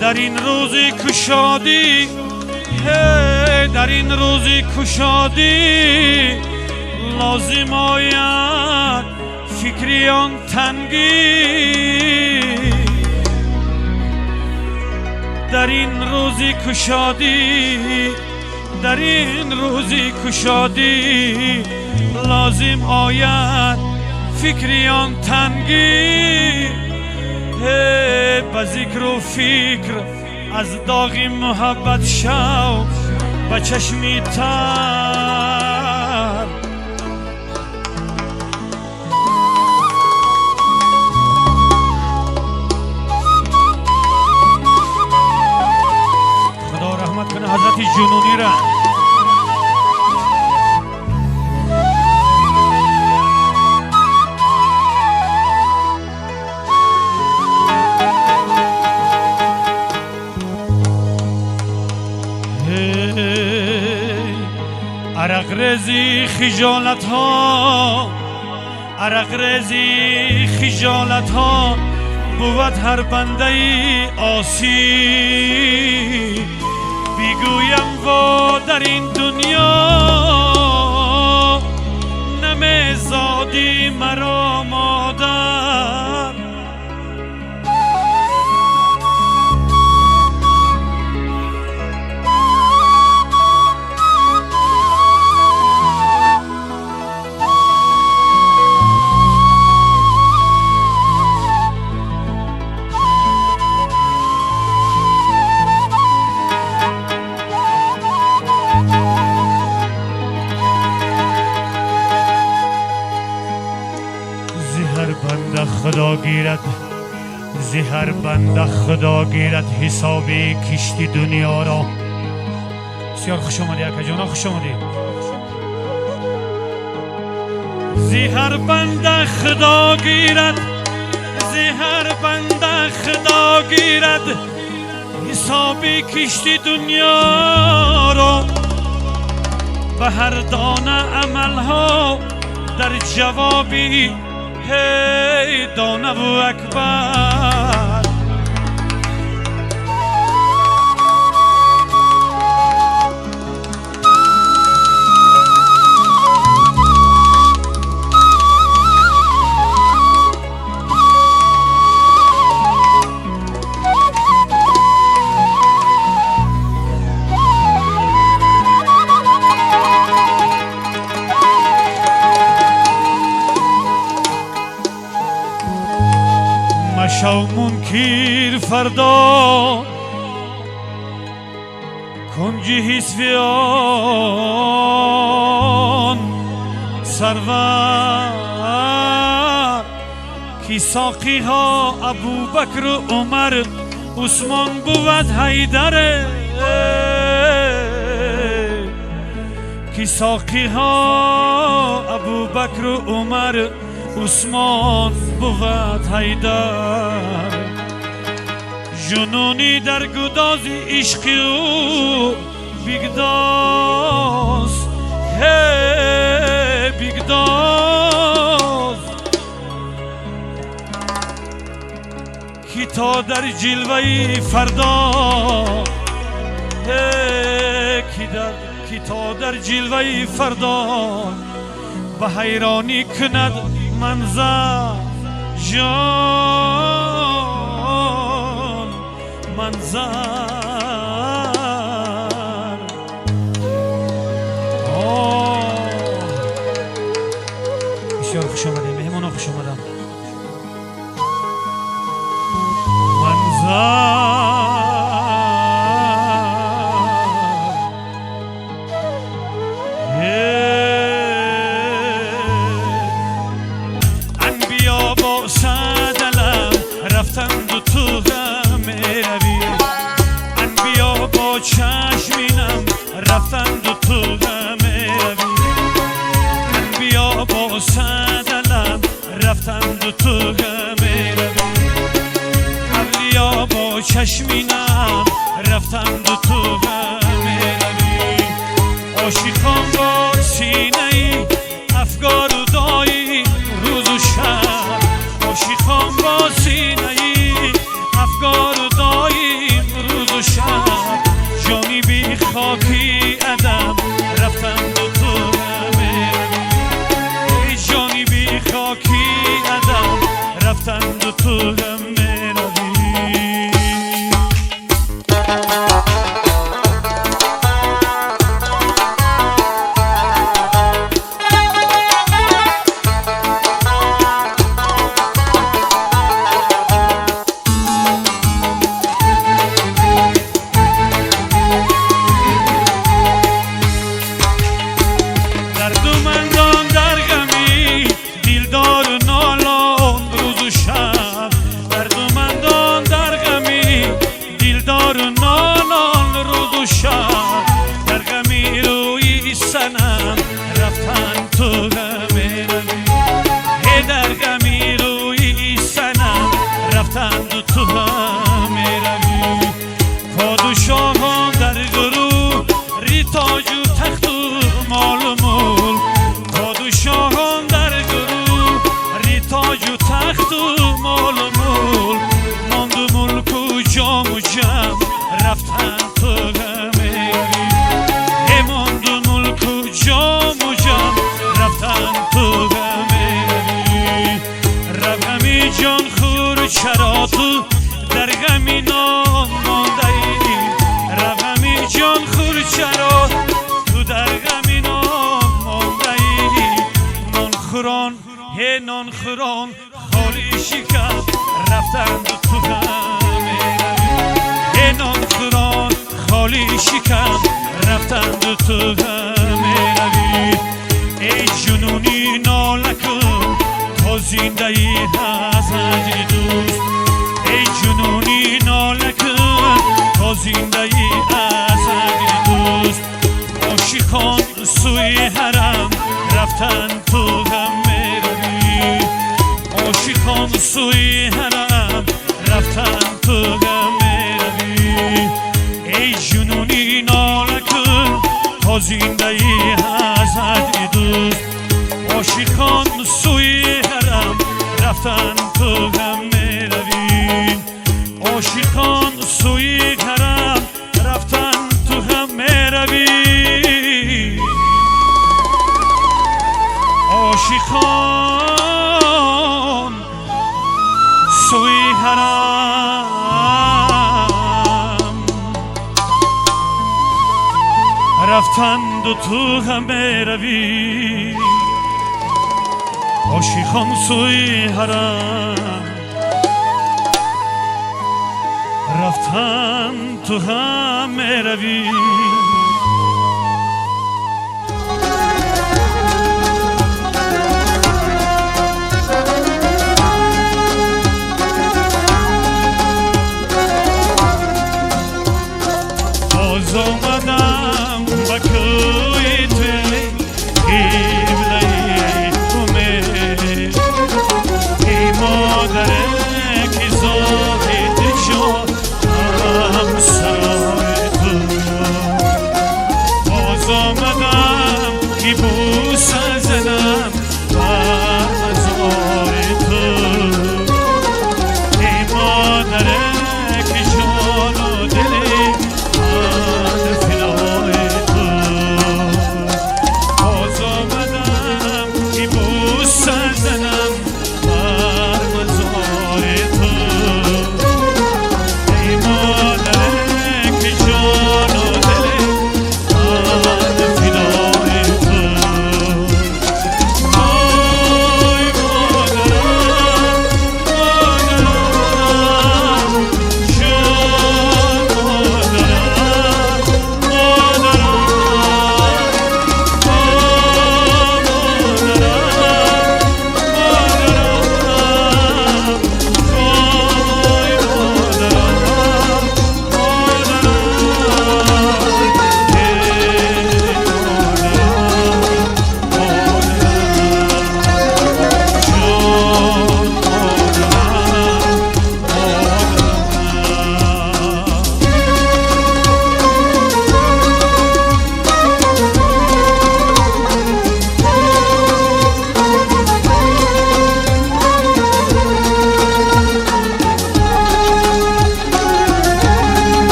در این روز کشادی در این روز کشادی لازم آید فکریان تنگی در این روز کشادی در این روز کشادی لازم آید فکریان تنگی با ذکر و فکر از داغ محبت شو با چشمی تر خدا رحمت جنونی را عرق ریزی خجالت ها، عرق ریزی خجالت ها بود هر بنده آسی. بیگویم و در این دنیا نمیزادی مرا مادر. خدا گیرد زهر بنده خدا گیرد حسابی کشتی دنیا را. بسیار خوش آمدی اکا جانا، خوش آمدی. زهر بنده خدا گیرد، زهر بنده خدا گیرد حسابی کشتی دنیا را. به هر دانه عملها در جوابی هی دانه و اکبر. شو منکر فردا کنجی حسفیان سرور کی ساقی ها ابو بکر و عمر عثمان بود حیدر. کی ساقی ها ابو بکر و عمر عثمان بود حیدر. جنونی در گداز عشقی او بیگداز، هی بیگداز کی تا در جلوه فردا، هی کی تا در جلوه فردا به حیرانی کند منظر جان منظر. بسیار خوش آمده مهمانا، خوش آمدم. منظر چشمینم رفتند و تو غمه روی. بیا با صدلم رفتند و تو غمه روی. اولیا با چشمینم رفتند و تو غمه روی. عاشقان با سینه ای افگار و دایی روز و شب. عاشقان با سینه ای افگار و دایی روز و شب. جانی بی خاکی ادم رفتند و تو غمه روی. جانی بی خاکی ادم رفتند و تو غمه روی. جام و جم رفتن تو غمه اماندو ملک و جام و جم رفتن تو غمه رقمی جان خور چرا تو در غمی نام مانده ای رقمی جان خور چرا تو در غمی نام مانده ای نان خوران نان خوران خالی شکم رفتند تو غمه نان خوران خالی شکم رفتند تو غمه روی ای جنونی ناله کن تا زنده ای از اجل دوست ای جنونی ناله کن تا زنده ای از اجل دوست عاشقان سوی حرم رفتند تو غمه روی عاشقان سوی حرم رفتن تو غمه روی ای جنونی ناله کن تا زنده ای از دوست عاشقان سوی حرم رفتن تو غمه روی عاشقان سوی حرم رفتن تو غمه روی عاشقان سوی حرم رفتند و تو غمه روی عاشقان سوی حرم رفتند تو غمه روی آمدم با کوی توی قبله امید ای مادره که زاهد شد همسر تو باز آمدم که بوسه زدم بر مزار تو ای مادره که جان و دلی فدا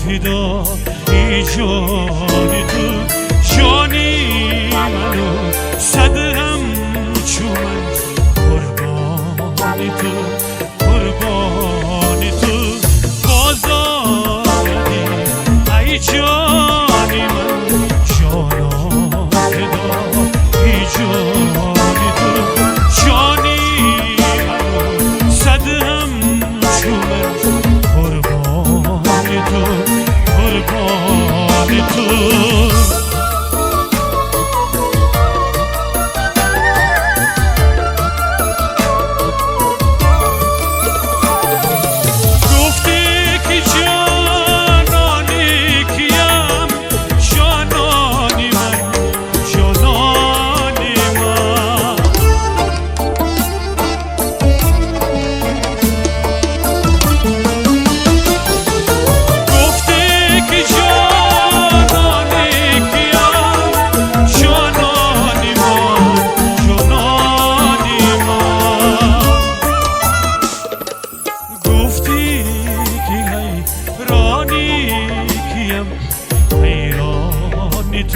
فدا ای جانی تو جانی منو صد همچو من قربانی تو قربانی تو باز آمدی ای جانی من جانا فدا ای جانی تو جانی منو صد همچو من قربانی تو قربانی تو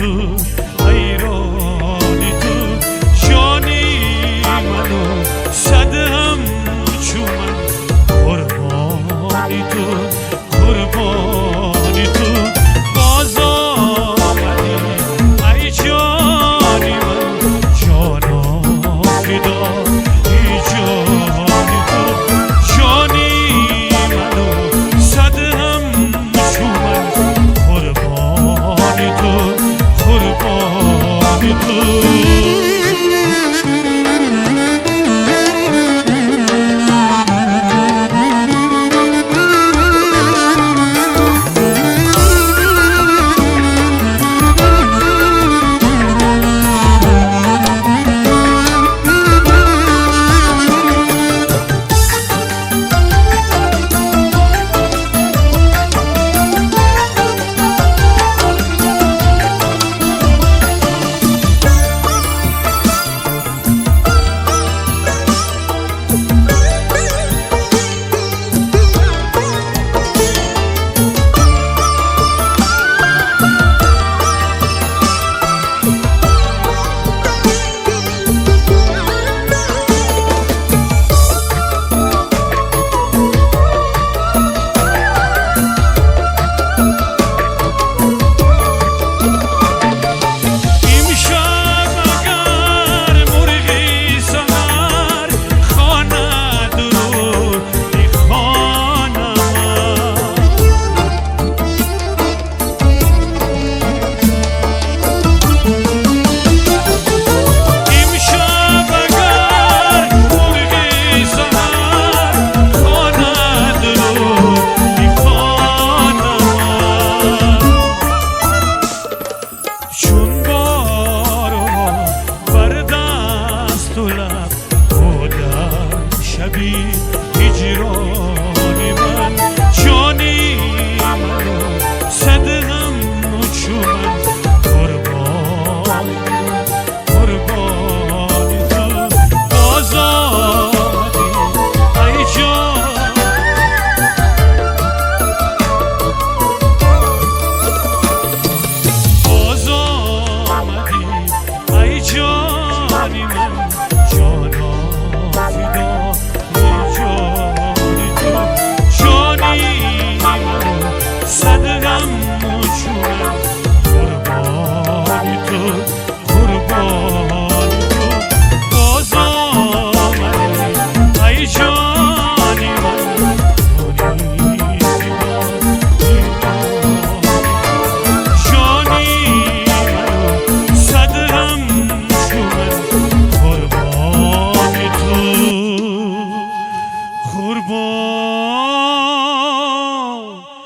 تو حیرانی تو جانی منو صد همچو من قربانی تو قربانی تو باز آمدی ای جانی من جانا فدا ای جانی تو جانی منو صد همچو من قربانی تو قربانی تو هجرانی من جانی منو صد همچو من قربانی قربانی تو باز آمدی ای جان باز آمدی ای جانی من جانا فدا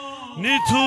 قربانی تو